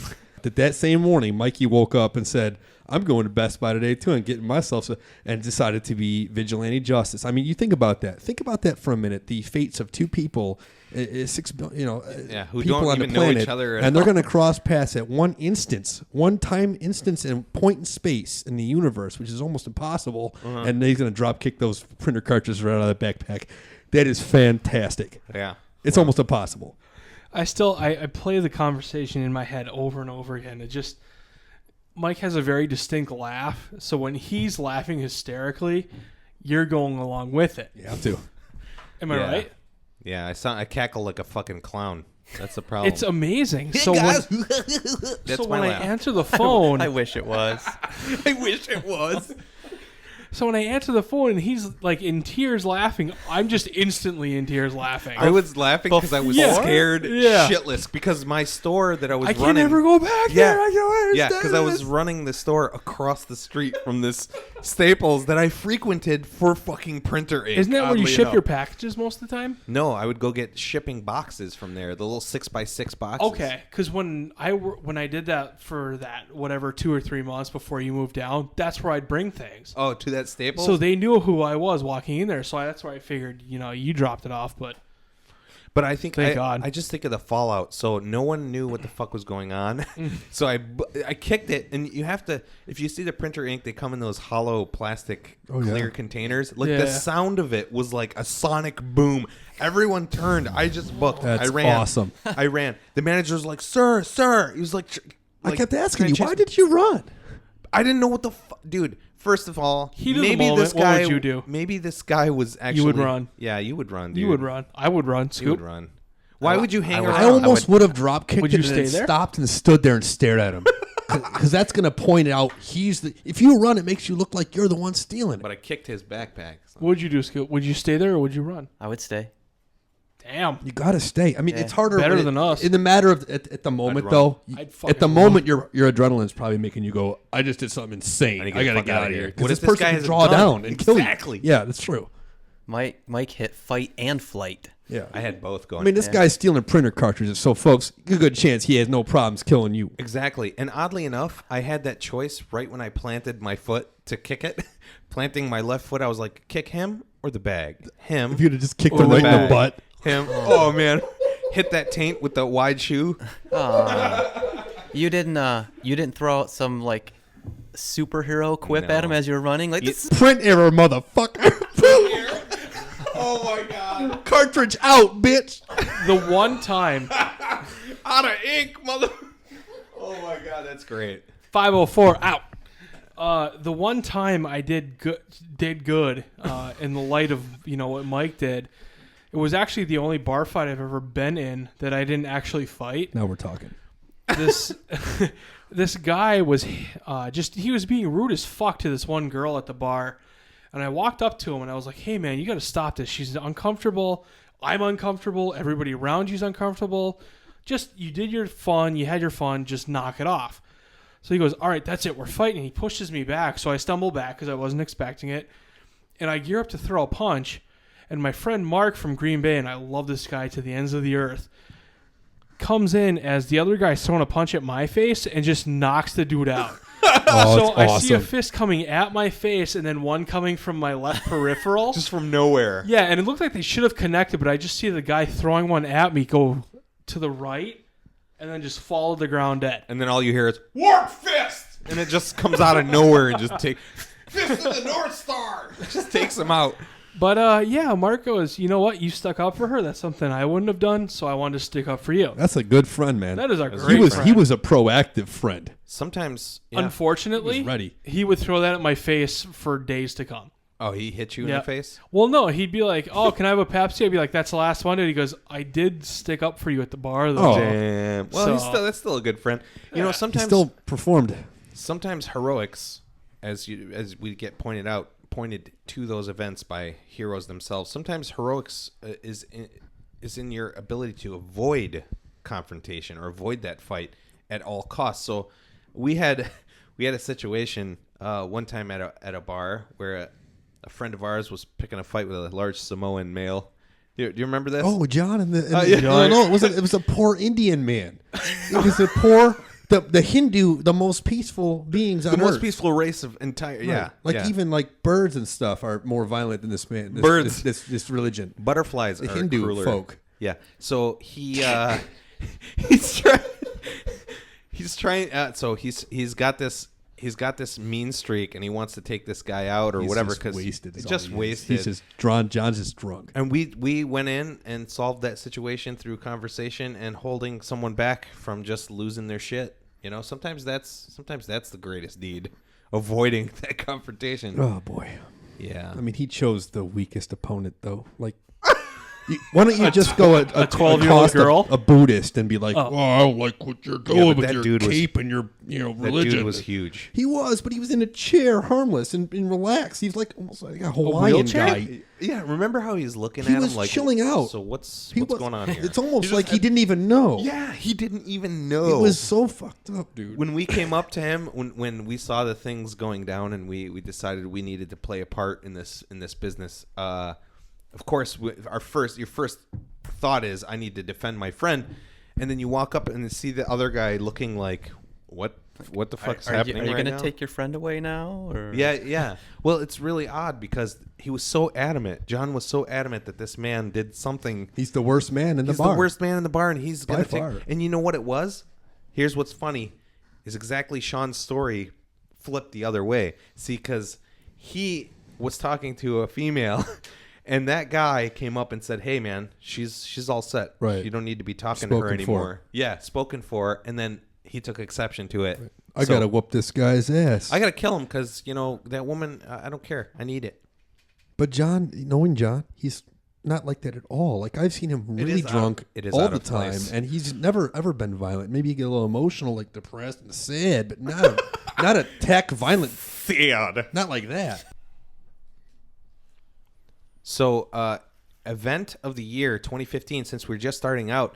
That same morning, Mikey woke up and said, "I'm going to Best Buy today too and getting myself," and decided to be vigilante justice. I mean, you think about that. Think about that for a minute. The fates of two people, 6 billion, who people don't on the even know planet, each other at and they're all. going to cross paths at one time instance and point in space in the universe, which is almost impossible. And he's going to drop kick those printer cartridges right out of the backpack. That is fantastic. Yeah. It's almost impossible. I play the conversation in my head over and over again. It just, Mike has a very distinct laugh. So when he's laughing hysterically, you're going along with it. You have to. Am I right? Yeah, I cackle like a fucking clown. That's the problem. It's amazing. Hey, So guys. when, That's so my when I laugh. answer the phone, I wish it was. I wish it was. so when I answer the phone and he's like in tears laughing, I'm just instantly in tears laughing. I was laughing because I was Yeah. scared Yeah. shitless because my store that I was I running. can't ever go back there. I don't understand Yeah, because I was this. running the store across the street from this Staples that I frequented for fucking printer ink. Isn't that where you oddly ship enough. your packages most of the time? No, I would go get shipping boxes from there, the little 6x6 boxes. Okay, because when I did that for that whatever 2 or 3 months before you moved down, that's where I'd bring things. Oh, to that Staples? So they knew who I was walking in there, so that's where I figured you dropped it off. But But I think Thank God. I just think of the fallout. So no one knew what the fuck was going on. So I kicked it, and you have to. If you see the printer ink, they come in those hollow plastic clear containers. Like the Yeah. sound of it was like a sonic boom. Everyone turned. I just booked. That's I ran. awesome. I ran. The manager was like, "Sir." He was like, I kept asking trying you, to chase why me. did you run? I didn't know what the fuck, dude. First of all, Heat of the maybe moment, this what guy. would you do? Maybe this guy was actually. would run. Yeah, you would run, dude. you would run. I would run. You Scoop. would run. Why would you hang would- around? I almost would have drop kicked Would it you and stay then there? stopped and stood there and stared at him. Because that's going to point out if you run, it makes you look like you're the one stealing it. But I kicked his backpack. So. What would you do, Scoop? Would you stay there or would you run? I would stay. Damn. You got to stay. I mean, Yeah. it's harder. Better when than us. In the matter of at the moment, run. though. I'd At fucking the run. moment, your adrenaline's probably making you go, "I just did something insane. I need to I got to fuck get out outta of here." here." What Because if this this person guy can has a draw gun? down and kill you. Exactly. Yeah, that's true. Mike hit fight and flight. Yeah. I had both going. I mean, this guy's stealing printer cartridges, so folks, a good chance he has no problems killing you. Exactly. And oddly enough, I had that choice right when I planted my foot to kick it. Planting my left foot, I was like, kick him or the bag? Him. If you'd have just kicked or him right in the bag. butt. Him. Oh, man. Hit that taint with the wide shoe. You didn't throw out some like superhero quip at him No. as you were running? Like this. Print error, motherfucker. Oh, my God. Cartridge out, bitch. The one time, Out of ink, mother. Oh, my God. That's great. 504 out. The one time I did good in the light of what Mike did, it was actually the only bar fight I've ever been in that I didn't actually fight. Now we're talking. This guy was he was being rude as fuck to this one girl at the bar, and I walked up to him and I was like, "Hey man, you got to stop this. She's uncomfortable. I'm uncomfortable. Everybody around you's uncomfortable. Just you did your fun. You had your fun. Just knock it off." So he goes, "All right, that's it. We're fighting." He pushes me back, so I stumble back because I wasn't expecting it, and I gear up to throw a punch, and my friend Mark from Green Bay, and I love this guy to the ends of the earth, comes in as the other guy's throwing a punch at my face and just knocks the dude out. Oh, So I awesome. see a fist coming at my face and then one coming from my left peripheral. Just from nowhere. Yeah, and it looked like they should have connected, but I just see the guy throwing one at me go to the right and then just fall to the ground dead. And then all you hear is, Warp Fist! And it just comes out of nowhere and just takes... Fist of the North Star! It just takes him out. But yeah, Mark goes, "You know what? You stuck up for her. That's something I wouldn't have done, so I wanted to stick up for you." That's a good friend, man. That is a He great friend. He was a proactive friend. Sometimes... Yeah. Unfortunately, He was ready. he would throw that at my face for days to come. Oh, he hit you in Yeah. the face? Well, no, he'd be like, "Oh, can I have a Pepsi?" I'd be like, "That's the last one." And he goes, "I did stick up for you at the bar, though." Oh. Damn. Well, So- that's still a good friend. You know, He sometimes still performed. sometimes heroics, as we get pointed to those events by heroes themselves. Sometimes heroics is in your ability to avoid confrontation or avoid that fight at all costs. So we had a situation one time at a bar where a friend of ours was picking a fight with a large Samoan male. Do you remember this? Oh, John and the yeah. no, it was a poor Indian man. It was a poor the Hindu, the most peaceful beings on the most earth. peaceful race of entire Right. Like yeah. even like birds and stuff are more violent than this man. Birds. This religion. Butterflies The are Hindu crueler. folk. Yeah. So he's got this mean streak and he wants to take this guy out or He's whatever just because wasted. he's is just all he is. wasted. He's just drawn. John's just drunk. And we went in and solved that situation through conversation and holding someone back from just losing their shit. You know, sometimes that's the greatest deed, avoiding that confrontation. Oh boy. Yeah. I mean, he chose the weakest opponent though. Like, why don't you just go a 12-year-old accost girl? a Buddhist and be like, Oh. "Oh, I don't like what you're but doing with that your dude was- cape and your that religion." dude was huge. He was, but he was in a chair, harmless and relaxed. He's like almost like a Hawaiian wheelchair? guy. Yeah, remember how he's looking He at was him like chilling out. So what's He was- going on here? It's almost He like just- he didn't even know. Yeah, he didn't even know. It was so fucked up, dude. When we came up to him, when we saw the things going down, and we decided we needed to play a part in this business. Of course, your first thought is I need to defend my friend, and then you walk up and see the other guy looking like what the fuck's happening Are you right gonna now? take your friend away now? Or? Yeah. Well, it's really odd because he was so adamant. John was so adamant that this man did something. He's the worst man in the He's bar. the worst man in the bar, and he's gonna By take. far. And you know what it was? Here's what's funny: is exactly Sean's story flipped the other way. See, because he was talking to a female, and that guy came up and said, "Hey, man, she's all set. Right. You don't need to be talking to her Spoken anymore." for. Yeah, spoken for, and then he took exception to it. I So, gotta whoop this guy's ass. I gotta kill him because that woman. I don't care. I need it. But John, knowing John, he's not like that at all. Like I've seen him really is out- drunk it is all out the of time, place. and he's never ever been violent. Maybe he get a little emotional, like depressed and sad, but not attack violent. Sad. Not like that. So, event of the year 2015. Since we're just starting out,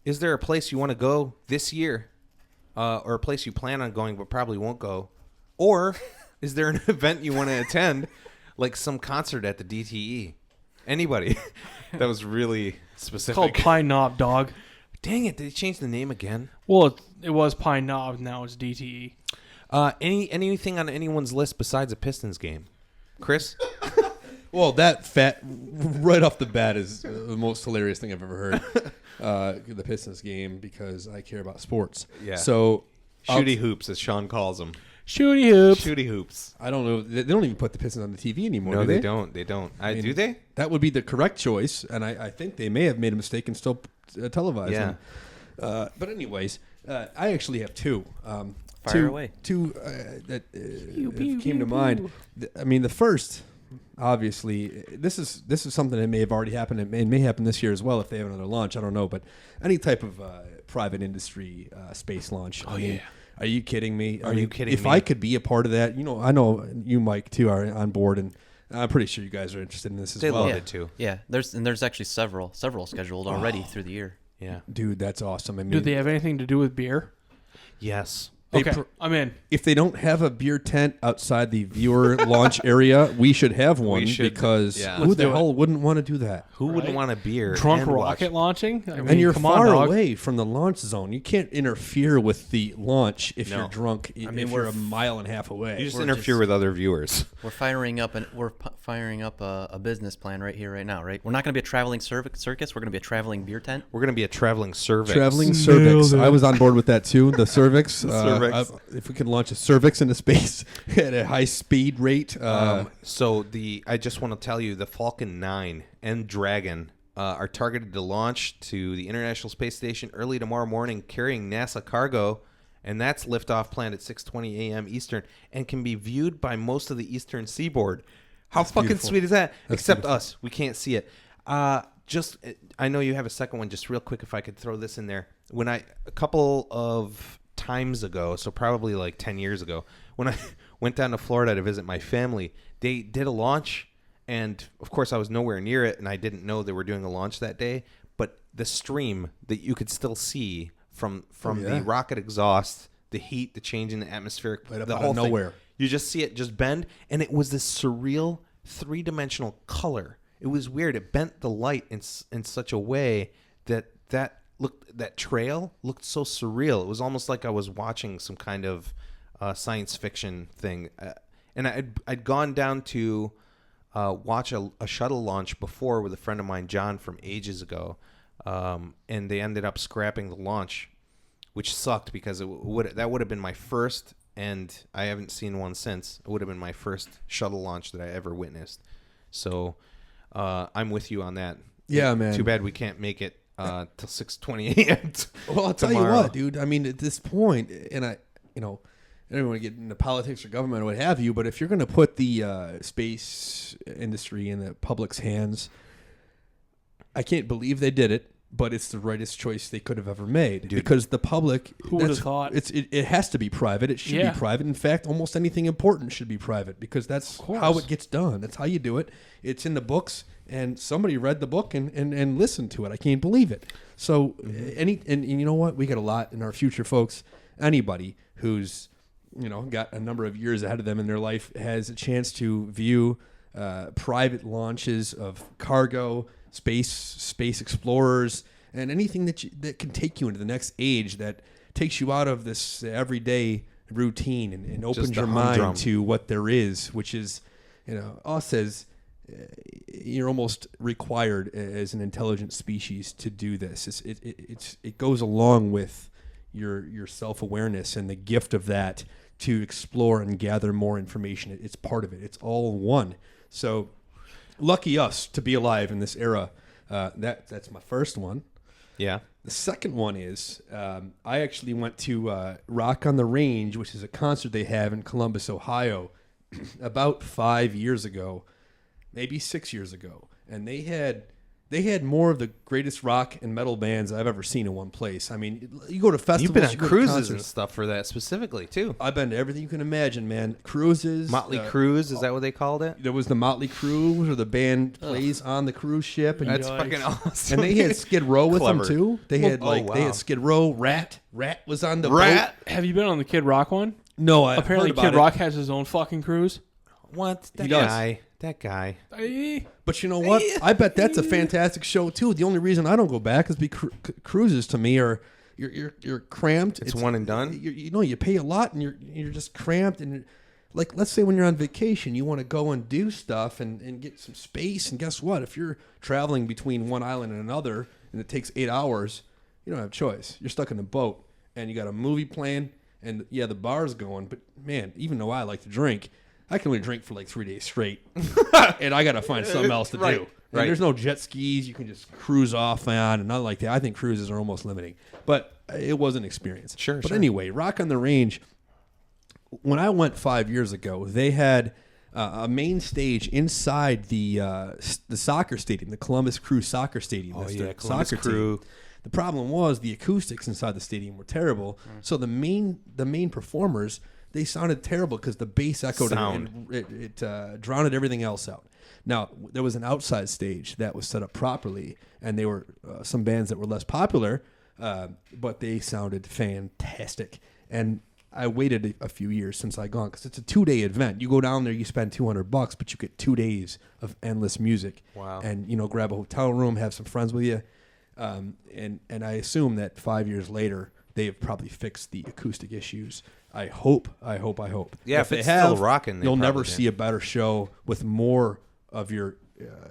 is there a place you want to go this year, or a place you plan on going but probably won't go, or is there an event you want to attend, like some concert at the DTE? Anybody. That was really It's specific. called Pine Knob, dog. Dang it! Did he change the name again? Well, it was Pine Knob. Now it's DTE. Anything on anyone's list besides a Pistons game? Chris? Well, that right off the bat is the most hilarious thing I've ever heard. The Pistons game, because I care about sports. Yeah. So Shooty hoops, as Sean calls them. Shooty hoops. Shooty hoops. I don't know. They don't even put the Pistons on the TV anymore. No, do they don't. They don't. I mean, do they? That would be the correct choice, and I think they may have made a mistake and still televised Yeah. them. But anyways, I actually have two. Fire away. Two that came to mind. I mean, the first, obviously, this is something that may have already happened. It may happen this year as well if they have another launch. I don't know, but any type of private industry space launch. I mean, are you kidding me? Are you kidding if me? I could be a part of that, I know you, Mike, too, are on board, and I'm pretty sure you guys are interested in this as They well. love Yeah. it too. Yeah, there's actually several scheduled already through the year. Yeah. Dude, that's awesome. I mean, Do they have anything to do with beer? Yes. Okay, I'm in. if they don't have a beer tent outside the viewer launch area, we should have one should, because yeah. who Let's the do it. hell wouldn't want to do that? Who wouldn't Right? want a beer? Drunk and watch- rocket launching? I mean, And you're come far on, dog. away from the launch zone. You can't interfere with the launch if No. you're drunk. mean, if we're you're a mile and a half away. You just We're interfere just- with other viewers. We're firing up a business plan right here, right now, right? We're not going to be a traveling circus. We're going to be a traveling beer tent. We're going to be a traveling cervix. Traveling cervix. it. I was on board with that too. The cervix. Cervix. If we could launch a cervix into space at a high speed rate. So I just want to tell you, the Falcon 9 and Dragon are targeted to launch to the International Space Station early tomorrow morning, carrying NASA cargo, and that's liftoff planned at 6:20 a.m. Eastern, and can be viewed by most of the Eastern Seaboard. How fucking beautiful. sweet is that? That's Except beautiful. us, we can't see it. I know you have a second one. Just real quick, if I could throw this in there. A couple of times ago, so probably like 10 years ago, when I went down to Florida to visit my family, they did a launch, and of course I was nowhere near it, and I didn't know they were doing a launch that day, but the stream that you could still see from yeah. the rocket exhaust, the heat, the change in the atmospheric, Right up the out whole of thing, nowhere. you just see it just bend, and it was this surreal three-dimensional color. It was weird. It bent the light in such a way that trail looked so surreal. It was almost like I was watching some kind of science fiction thing. And I'd gone down to watch a shuttle launch before with a friend of mine, John, from ages ago, and they ended up scrapping the launch, which sucked because that would have been my first, and I haven't seen one since. It would have been my first shuttle launch that I ever witnessed. So I'm with you on that. Yeah, man. Too bad we can't make it till 6:20 a.m. Well, I'll tell tomorrow. you what, dude. I mean, at this point, and I don't want to get into politics or government or what have you, but if you're going to put the space industry in the public's hands, I can't believe they did it, but it's the rightest choice they could have ever made. Dude. Because the public, Who would have thought? it has to be private. It should Yeah. be private. In fact, almost anything important should be private because that's course. how it gets done. That's how you do it. It's in the books, and somebody read the book and listened to it. I can't believe it. So and you know what? We got a lot in our future, folks. Anybody who's got a number of years ahead of them in their life has a chance to view private launches of cargo, space explorers, and anything that can take you into the next age, that takes you out of this everyday routine and opens the your mind humdrum. to what there is, which is, us as you're almost required as an intelligent species to do this. It goes along with your self-awareness and the gift of that to explore and gather more information. It's part of it. It's all one. So lucky us to be alive in this era. That's my first one. Yeah. The second one is I actually went to Rock on the Range, which is a concert they have in Columbus, Ohio, about 5 years ago, maybe 6 years ago, and they had more of the greatest rock and metal bands I've ever seen in one place. I mean, you go to festivals, You've been on you go to cruises and concerts. stuff for that specifically too. I've been to everything you can imagine, man. Cruises, Motley Cruise, is that what they called it? There was the Motley Crue, where the band plays on the cruise ship, and That's Yikes. fucking awesome. and they had Skid Row with Clever. them too. They had wow. they had Skid Row. Rat was on the Rat. boat. Have you been on the Kid Rock one? No, I Apparently, heard about Kid it. Rock has his own fucking cruise. What? That He does. guy. That guy. But you know what? I bet that's a fantastic show too. The only reason I don't go back is because cruises to me are you're cramped. It's one and done. You pay a lot and you're just cramped and like let's say when you're on vacation you want to go and do stuff and get some space, and guess what? If you're traveling between one island and another and it takes 8 hours, you don't have a choice. You're stuck in a boat and you got a movie playing and yeah, the bar's going, but man, even though I like to drink, I can only drink for like 3 days straight, and I got to find something else to do. And there's no jet skis you can just cruise off on, and nothing like that. I think cruises are almost limiting, but it was an experience. Sure. Anyway, Rock on the Range, when I went 5 years ago, they had a main stage inside the soccer stadium, the Columbus Crew soccer stadium. Oh, That's yeah, the Columbus soccer Crew. team. The problem was the acoustics inside the stadium were terrible, so the main performers, they sounded terrible because the bass echoed and it drowned everything else out. Now, there was an outside stage that was set up properly, and they were some bands that were less popular, but they sounded fantastic. And I waited a few years since I gone because it's a 2-day event. You go down there, you spend $200, but you get 2 days of endless music. Wow. And grab a hotel room, have some friends with you, and I assume that 5 years later they have probably fixed the acoustic issues. I hope. Yeah, if if they it's have, still rocking, they you'll never probably see a better show with more of your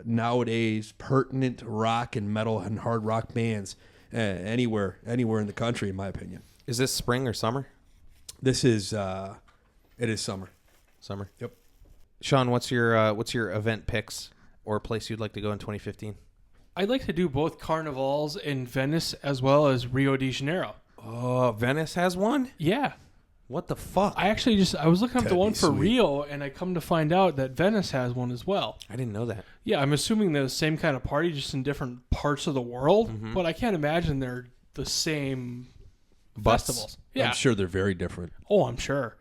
nowadays pertinent rock and metal and hard rock bands anywhere in the country, in my opinion. Is this spring or summer? This is it is summer. Summer. Yep. Sean, what's your event picks or place you'd like to go in 2015? I'd like to do both carnivals in Venice as well as Rio de Janeiro. Oh, Venice has one? Yeah. What the fuck? I was looking up the That'd one be for sweet. Rio, and I come to find out that Venice has one as well. I didn't know that. Yeah, I'm assuming they're the same kind of party, just in different parts of the world. Mm-hmm. But I can't imagine they're the same Bus. festivals. Yeah. I'm sure they're very different. Oh, I'm sure.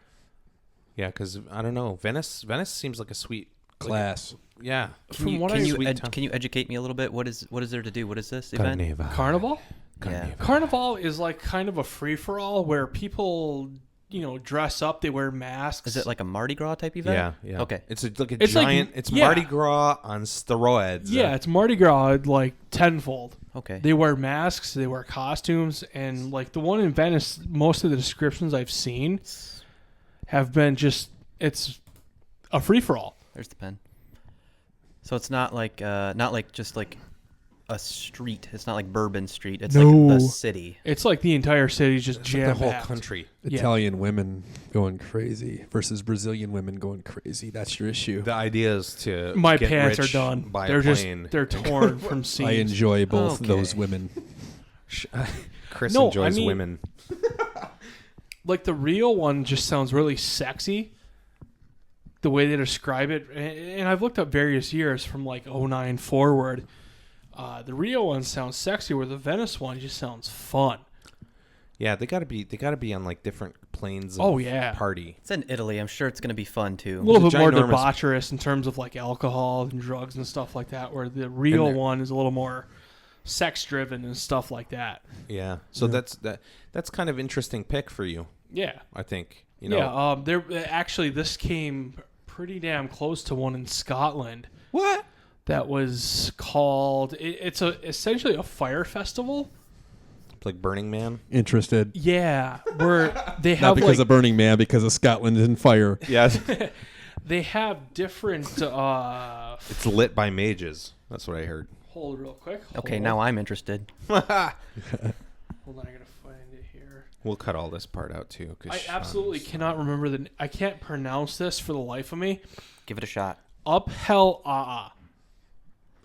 Yeah, because I don't know. Venice seems like a sweet Class. yeah. From what Can I you Sweet time. can you educate me a little bit? What is there to do? What is this event? Carnival? Yeah. Carnival is like kind of a free-for-all where people, dress up. They wear masks. Is it like a Mardi Gras type event? Yeah. Okay. It's like a It's like- giant. it's yeah. Mardi Gras on steroids. Yeah, it's Mardi Gras like tenfold. Okay. They wear masks, they wear costumes, and like the one in Venice, most of the descriptions I've seen have been it's a free-for-all. There's the pen. So it's not like just like a street. It's not like Bourbon Street. It's No. like the city. It's like the entire city's just It's like jam the whole country. Yeah. Italian women going crazy versus Brazilian women going crazy. That's your issue. The idea is to My get pants are rich done. by They're a plane. they're torn from seams. I enjoy both Okay. those women. Chris No, enjoys I mean- women. Like the real one just sounds really sexy. The way they describe it, and I've looked up various years from like 09 forward. The Rio one sounds sexy, where the Venice one just sounds fun. Yeah, they gotta be on like different planes. Of Oh, yeah. party. It's in Italy. I'm sure it's going to be fun A too. little It's bit a more ginormous- debaucherous in terms of like alcohol and drugs and stuff like that, where the real And one is a little more sex driven and stuff like that. Yeah. So that's kind of interesting pick for you, Yeah. I think. Yeah. There actually this came pretty damn close to one in Scotland. What? That was called. It's essentially a fire festival. Like Burning Man? Interested. Yeah, where they Not have because like of Burning Man, because of Scotland and fire. Yes. they have different. It's lit by mages. That's what I heard. Hold real quick. Okay, Hold now on. I'm interested. Hold on, I gotta find it here. We'll cut all this part out too. 'Cause I absolutely cannot remember I can't pronounce this for the life of me. Give it a shot. Up hell ah.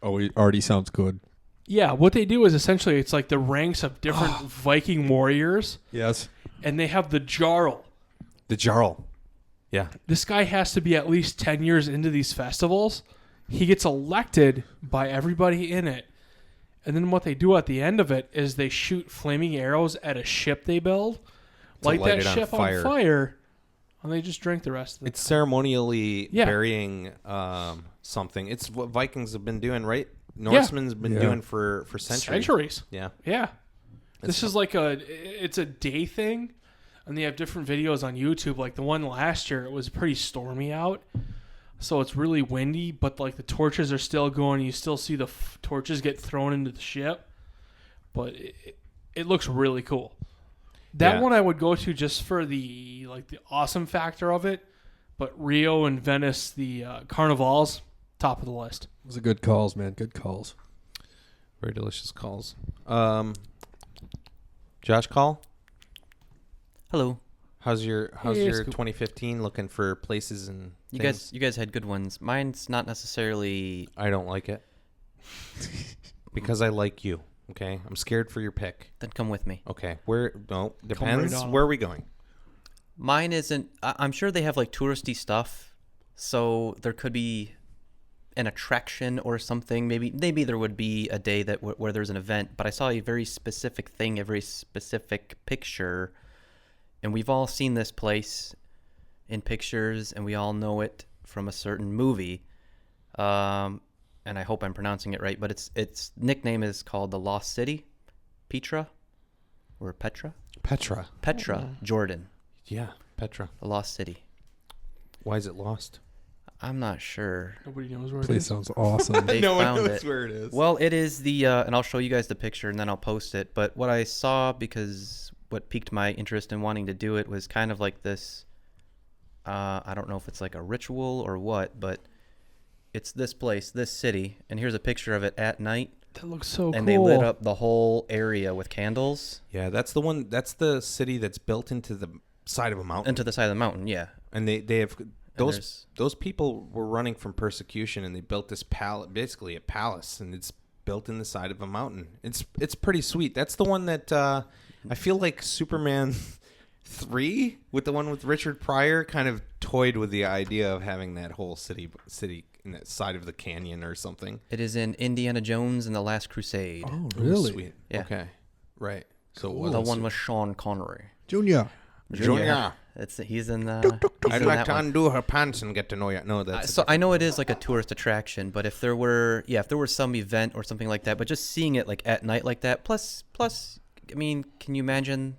Oh, it already sounds good. Yeah, what they do is essentially it's like the ranks of different Viking warriors, Yes. and they have the Jarl. The Jarl. Yeah. This guy has to be at least 10 years into these festivals. He gets elected by everybody in it. And then what they do at the end of it is they shoot flaming arrows at a ship they build, light light that it on ship fire. on fire, and they just drink the rest of it. It's ceremonially Yeah. burying something. It's what Vikings have been doing, right? Norsemen's been Yeah. doing for centuries. Centuries. Yeah. Yeah. This is like it's a day thing, and they have different videos on YouTube. Like the one last year, it was pretty stormy out. so it's really windy, but like the torches are still going. You still see the torches get thrown into the ship, but it looks really cool. That one I would go to just for the awesome factor of it, but Rio and Venice, the Carnivals, top of the list. Those are good calls, man. Good calls. Very delicious calls. Josh, call. Hello. How's your Hey, Scoop. 2015 looking for places and You things? guys had good ones. Mine's not necessarily. I don't like it because I like you. Okay, I'm scared for your pick. Then come with me. Okay, depends. right on. Where are we going? Mine isn't. I'm sure they have like touristy stuff, so there could be an attraction or something. Maybe there would be a day that where there's an event. But I saw a very specific thing, a very specific picture, and we've all seen this place in pictures, and we all know it from a certain movie. And I hope I'm pronouncing it right, but its nickname is called the Lost City, Petra, or Petra, Jordan, Yeah, Petra. the Lost City. Why is it lost? I'm not sure. Nobody knows where it Place is. sounds awesome. They found it. where it is. Well, it is the, and I'll show you guys the picture and then I'll post it. But what I saw, because what piqued my interest in wanting to do it was kind of like this. I don't know if it's like a ritual or what, but it's this place, this city, and here's a picture of it at night. That looks so cool. And they lit up the whole area with candles. Yeah, that's the one. That's the city that's built into the side of a mountain. Into the side of the mountain, yeah. And they have there's- those people were running from persecution, and they built this palace, basically a palace, and it's built in the side of a mountain. It's pretty sweet. That's the one that I feel like Superman 3 with the one with Richard Pryor kind of toyed with the idea of having that whole city in that side of the canyon or something. It is in Indiana Jones and the Last Crusade. Oh, really? Sweet. Yeah. Okay. Right. So Cool. it The wasn't one with Sean Connery. Junior. Junior. He's in the. I'd like to undo her pants and get to know you. No, that's So I know it is like a tourist attraction, but if there were some event or something like that, but just seeing it like at night like that, plus, I mean, can you imagine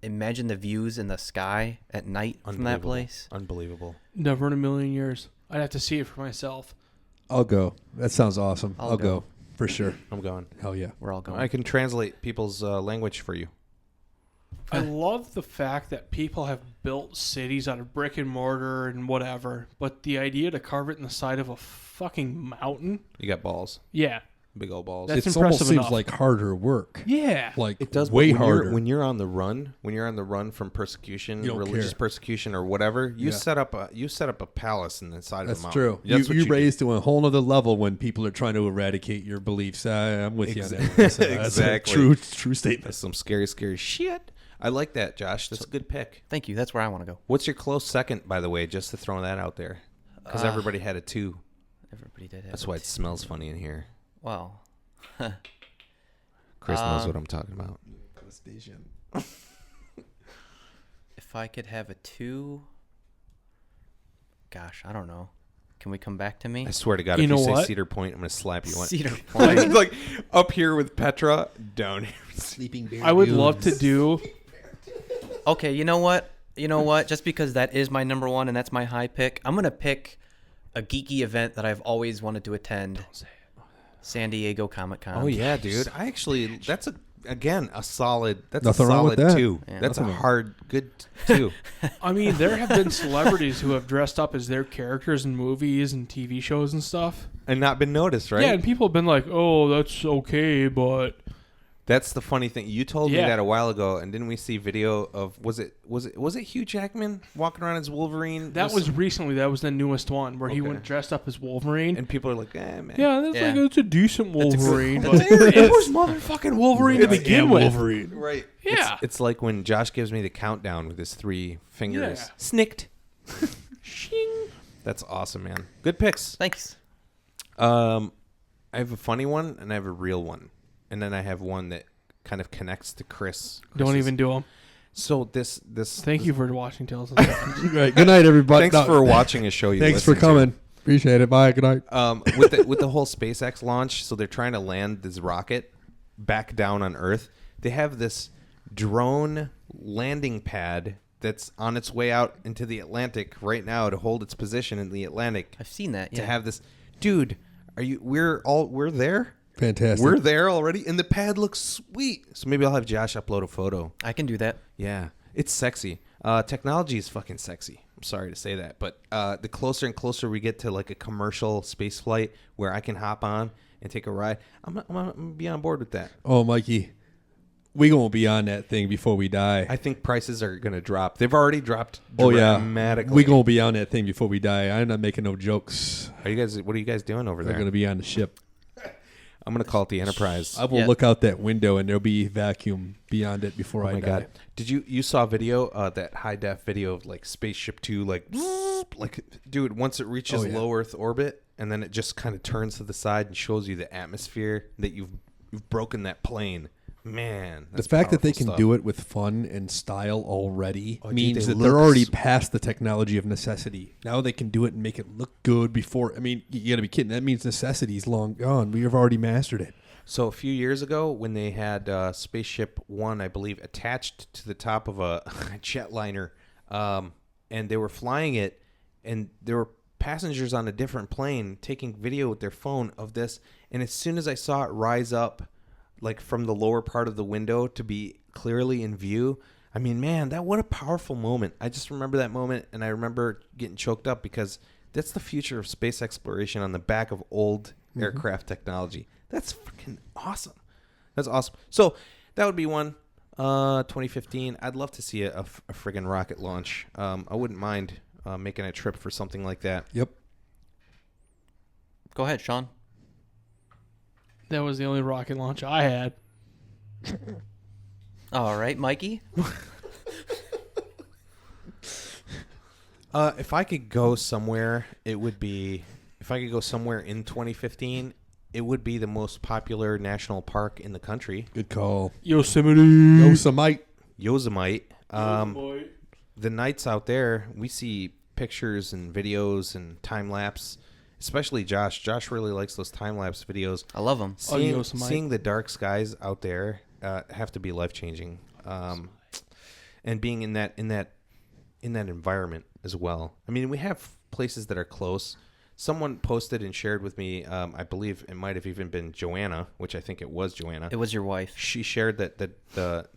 the views in the sky at night from that place? Unbelievable. Never in a million years. I'd have to see it for myself. I'll go. That sounds awesome. I'll I'll go. go. For sure. I'm going. Hell yeah. We're all going. I can translate people's language for you. I love the fact that people have built cities out of brick and mortar and whatever, but the idea to carve it in the side of a fucking mountain, You got balls, yeah, big old balls. That's It almost impressive seems enough. like harder work. yeah. Like It does way but when harder. You're, when you're on the run from persecution, You don't religious care. persecution or whatever, you Yeah. set up a palace in the side That's of the mountain. true. That's what you do. raised to a whole nother level when people are trying to eradicate your beliefs. I'm with you on that. Exa- one. That's a exactly. true statement. That's some scary shit. I like that, Josh. That's a good pick. Thank you. That's where I want to go. What's your close second, by the way? Just to throw that out there, because everybody had a 2. Everybody did. That's why it smells funny in here. Well, Chris knows what I'm talking about. if I could have a 2, gosh, I don't know. Can we come back to me? I swear to God, You if you know say what? Cedar Point, I'm gonna slap you. Cedar Point. like up here with Petra, down here. Sleeping Bear. I would love to do. Okay, you know what? Just because that is my number 1 and that's my high pick, I'm gonna pick a geeky event that I've always wanted to attend. San Diego Comic-Con. Oh yeah, dude. I actually, that's a solid. That's Nothing a wrong with solid that. 2. Yeah. That's Nothing a wrong. hard, good 2. I mean, there have been celebrities who have dressed up as their characters in movies and TV shows and stuff. And not been noticed, right? Yeah, and people have been like, "Oh, that's okay," but That's the funny thing. You told me Yeah. that a while ago, and didn't we see video of was it Hugh Jackman walking around as Wolverine? that was recently. That was the newest one where he Okay. went dressed up as Wolverine. and people are like, man. Yeah, that's Yeah. like it's a decent Wolverine, That's but a- it was motherfucking Wolverine to begin with. Wolverine. Right. Yeah. It's like when Josh gives me the countdown with his 3 fingers. Yeah. Snicked. Shing. That's awesome, man. Good picks. Thanks. I have a funny one and I have a real one, and then I have one that kind of connects to Chris. Don't even do them. So this. Thank you for watching Tales of the Captain. Right. Good night, everybody. Thanks No, for watching a show. You Thanks for listen to. coming. Appreciate it. Bye. Good night. With the whole SpaceX launch, so they're trying to land this rocket back down on Earth. They have this drone landing pad that's on its way out into the Atlantic right now to hold its position in the Atlantic. I've seen that. Yeah. To have this, dude. We're there. Fantastic. We're there already, and the pad looks sweet. So maybe I'll have Josh upload a photo. I can do that. Yeah, it's sexy. Technology is fucking sexy. I'm sorry to say that, but the closer and closer we get to like a commercial space flight where I can hop on and take a ride, I'm gonna be on board with that. Oh, Mikey, we gonna be on that thing before we die. I think prices are gonna drop. They've already dropped Oh yeah, dramatically. we gonna be on that thing before we die. I'm not making no jokes. What are you guys doing over We're there? gonna be on the ship. I'm gonna call it the Enterprise. I will look out that window and there'll be vacuum beyond it before I Oh my die. god! Did you saw a video, that high def video of like Spaceship Two, like dude, once it reaches low Earth orbit, and then it just kind of turns to the side and shows you the atmosphere that you've broken that plane. Man, The fact that they can stuff. do it with fun and style already Oh, dude, means they that they're look already s- past the technology of necessity. Now they can do it and make it look good before. I mean, you gotta be kidding. That means necessity's long gone. We have already mastered it. So a few years ago, when they had Spaceship One, I believe, attached to the top of a jetliner, and they were flying it, and there were passengers on a different plane taking video with their phone of this, and as soon as I saw it rise up, like from the lower part of the window to be clearly in view, I mean, man, what a powerful moment. I just remember that moment, and I remember getting choked up because that's the future of space exploration on the back of old aircraft technology. That's freaking awesome. That's awesome. So that would be one. 2015. I'd love to see a friggin' rocket launch. I wouldn't mind making a trip for something like that. Yep. Go ahead, Sean. That was the only rocket launch I had. All right, Mikey. If I could go somewhere, it would be. If I could go somewhere in 2015, it would be the most popular national park in the country, Good call. Yosemite. Yosemite. Yosemite. The nights out there, we see pictures and videos and time lapse. Especially Josh. Josh really likes those time lapse videos. I love them. Seeing the dark skies out there have to be life changing, and being in that environment as well. I mean, we have places that are close. Someone posted and shared with me. I believe it might have even been Joanna, which I think it was Joanna. It was your wife. She shared that the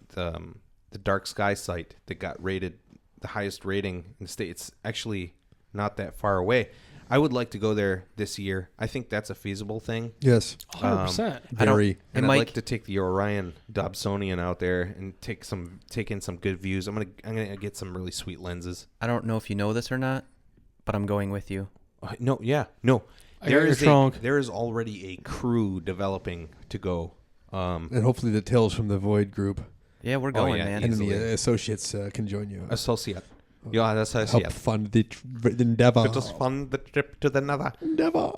dark sky site that got rated the highest rating in the state. It's actually not that far away. I would like to go there this year. I think that's a feasible thing. Yes. 100%. Very. And Mike, I'd like to take the Orion Dobsonian out there and take in some good views. I'm gonna get some really sweet lenses. I don't know if you know this or not, but I'm going with you. No. I got your is trunk. there is already a crew developing to go. And hopefully the Tales from the Void group Yeah, we're going, yeah, man. and Easily. the associates can join you. Associate. Yeah, that's Help associate. fund the endeavor. It was fun the trip to the nether. Endeavor.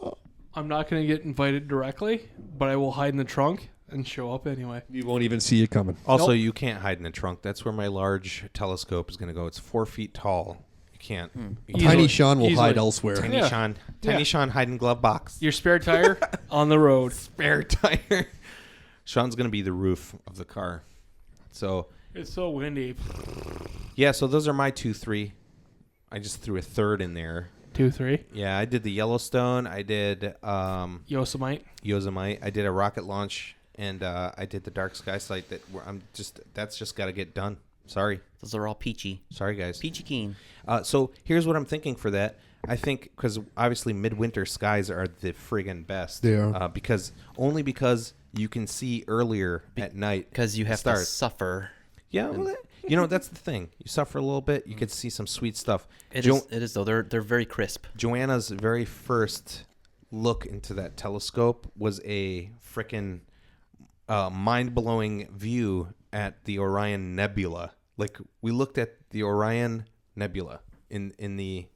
I'm not going to get invited directly, but I will hide in the trunk and show up anyway. You won't even see it coming. Also, Nope. you can't hide in the trunk. That's where my large telescope is going to go. It's 4 feet tall. You can't. You Easily. Tiny Sean will Easily. hide elsewhere. Tiny Yeah. Sean, Yeah. Sean, hide in glove box. Your spare tire on the road. Spare tire. Sean's gonna be the roof of the car. So It's so windy. yeah, so those are my 2-3. I just threw a third in there. 2, 3. Yeah, I did the Yellowstone. I did Yosemite. Yosemite. I did a rocket launch, and I did the dark sky site. That's just got to get done. Sorry, Those are all peachy. guys. Peachy keen. So here's what I'm thinking for that. I think because obviously midwinter skies are the friggin' best. They are. because you can see earlier at night. Because you have to stars. suffer. Yeah, well, that's the thing. You suffer a little bit, you could see some sweet stuff. It is though. They're very crisp. Joanna's very first look into that telescope was a frickin' mind-blowing view at the Orion Nebula. Like, we looked at the Orion Nebula in the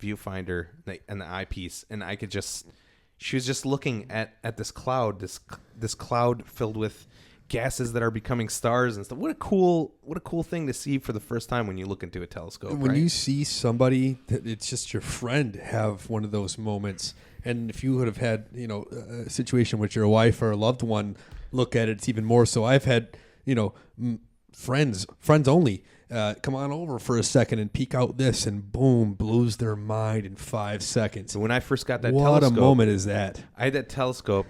viewfinder and the eyepiece, and she was just looking at this cloud, this cloud filled with gases that are becoming stars and stuff. What a cool thing to see for the first time when you look into a telescope. When right? you see somebody that it's just your friend have one of those moments, and if you would have had a situation with your wife or a loved one look at it, it's even more so. I've had friends only. Come on over for a second and peek out this, and boom, blows their mind in 5 seconds. So when I first got that What telescope, a moment is that? I had that telescope.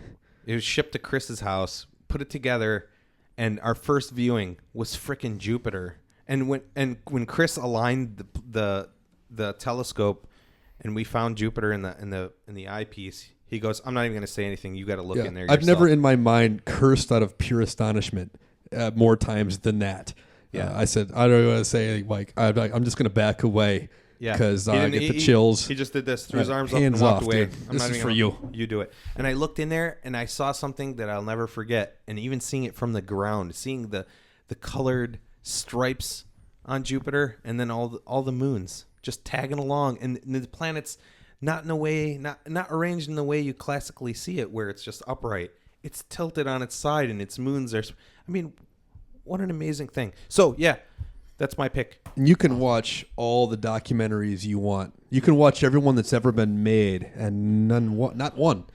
It was shipped to Chris's house, put it together, and our first viewing was frickin' Jupiter. And when Chris aligned the telescope, and we found Jupiter in the eyepiece, he goes, "I'm not even going to say anything. You got to look in there yourself." I've never in my mind cursed out of pure astonishment more times than that. Yeah. I said, I don't want to say, Mike, I'm just going to back away because I get the chills. He just did this, threw his arms up and Hands walked off, away. dude. I'm This not is even for gonna- you. You do it. And I looked in there, and I saw something that I'll never forget. And even seeing it from the ground, seeing the colored stripes on Jupiter, and then all the moons just tagging along, and the planets not in a way, not arranged in the way you classically see it, where it's just upright. It's tilted on its side, and its moons are. I mean, what an amazing thing. So yeah, that's my pick. And you can watch all the documentaries you want. You can watch everyone that's ever been made, and not one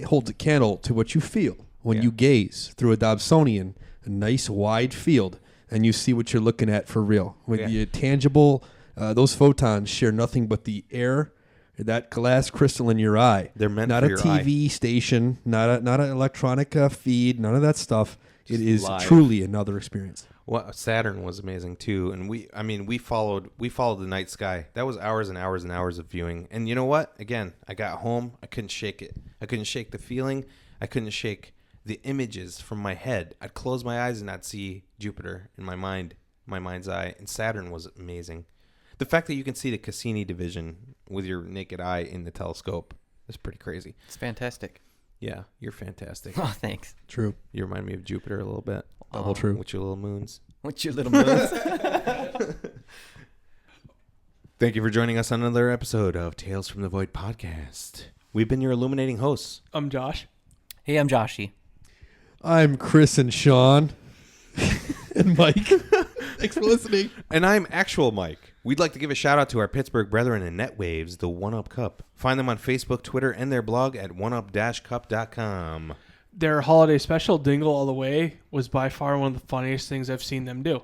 holds a candle to what you feel when you gaze through a Dobsonian, a nice wide field, and you see what you're looking at for real. When you tangible, those photons share nothing but the air, that glass crystal in your eye. They're meant not for a your TV station, not an electronic feed, none of that stuff. Just it is live. truly another experience. Well, Saturn was amazing too, and we followed the night sky. That was hours and hours and hours of viewing. And you know what? Again, I got home, I couldn't shake it. I couldn't shake the feeling. I couldn't shake the images from my head. I'd close my eyes and I'd see Jupiter in my mind's eye. And Saturn was amazing. The fact that you can see the Cassini division with your naked eye in the telescope is pretty crazy. It's fantastic. Yeah, you're fantastic. Oh, thanks. True. You remind me of Jupiter a little bit. Double true. With your little moons. What's your little moves? Thank you for joining us on another episode of Tales from the Void podcast. We've been your illuminating hosts. I'm Josh. Hey, I'm Joshy. I'm Chris and Sean and Mike. Thanks for listening. And I'm Actual Mike. We'd like to give a shout out to our Pittsburgh brethren in NetWaves, the One Up Cup. Find them on Facebook, Twitter, and their blog at oneup-cup.com. Their holiday special, Dingle All the Way, was by far one of the funniest things I've seen them do.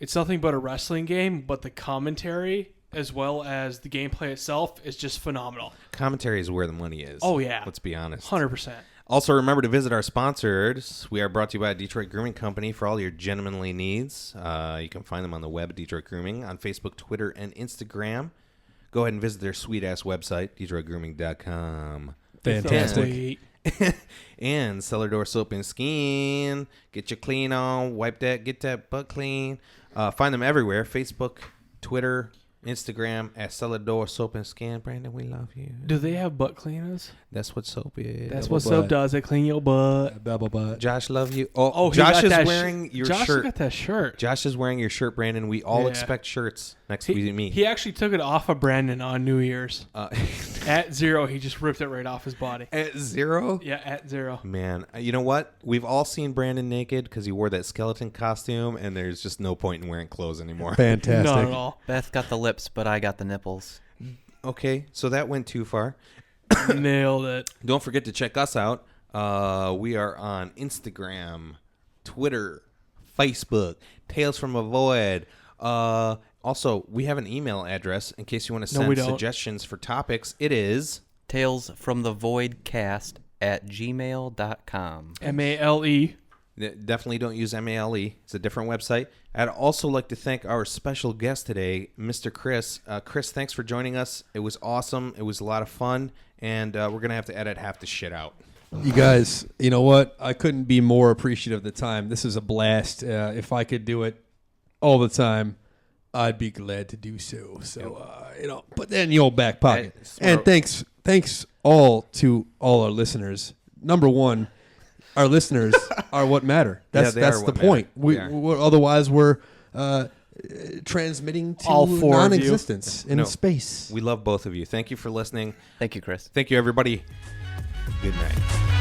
It's nothing but a wrestling game, but the commentary as well as the gameplay itself is just phenomenal. Commentary is where the money is. Oh, yeah. Let's be honest. 100%. Also, remember to visit our sponsors. We are brought to you by Detroit Grooming Company for all your gentlemanly needs. You can find them on the web at Detroit Grooming, on Facebook, Twitter, and Instagram. Go ahead and visit their sweet-ass website, DetroitGrooming.com. Fantastic. And Cellar Door Soap and Skin. Get your clean on. Wipe that. Get that butt clean. Find them everywhere. Facebook, Twitter, Instagram at Cellar Door Soap and Skin. Brandon, we love you. Do they have butt cleaners? That's what soap is. That's Double what soap butt. does. They clean your butt. Double butt. Josh, love you. Oh, he Josh got is that wearing your Josh shirt. got that shirt. Josh is wearing your shirt, Brandon. We all Yeah. expect shirts next week to meet. He actually took it off of Brandon on New Year's. Uh, At 0, he just ripped it right off his body. at 0? Yeah, at 0. Man, you know what? We've all seen Brandon naked because he wore that skeleton costume, and there's just no point in wearing clothes anymore. Fantastic. Not at all. Beth got the lips, but I got the nipples. Okay, so that went too far. Nailed it. Don't forget to check us out. We are on Instagram, Twitter, Facebook, Tales from a Void. Also, we have an email address in case you want to No, we send don't. suggestions for topics. It is Tales from the Voidcast at gmail.com. MALE. Definitely don't use MALE. It's a different website. I'd also like to thank our special guest today, Mr. Chris. Chris, thanks for joining us. It was awesome. It was a lot of fun. And we're going to have to edit half the shit out. You guys, you know what? I couldn't be more appreciative of the time. This is a blast. If I could do it all the time, I'd be glad to do so. So, put that in the old back pocket. Hey, And thanks all to all our listeners. Number one, our listeners are what matter. That's they are the what point. matter. Otherwise, we're transmitting to All four of you. non-existence in No. space. We love both of you. Thank you for listening. Thank you, Chris. Thank you, everybody. Good night.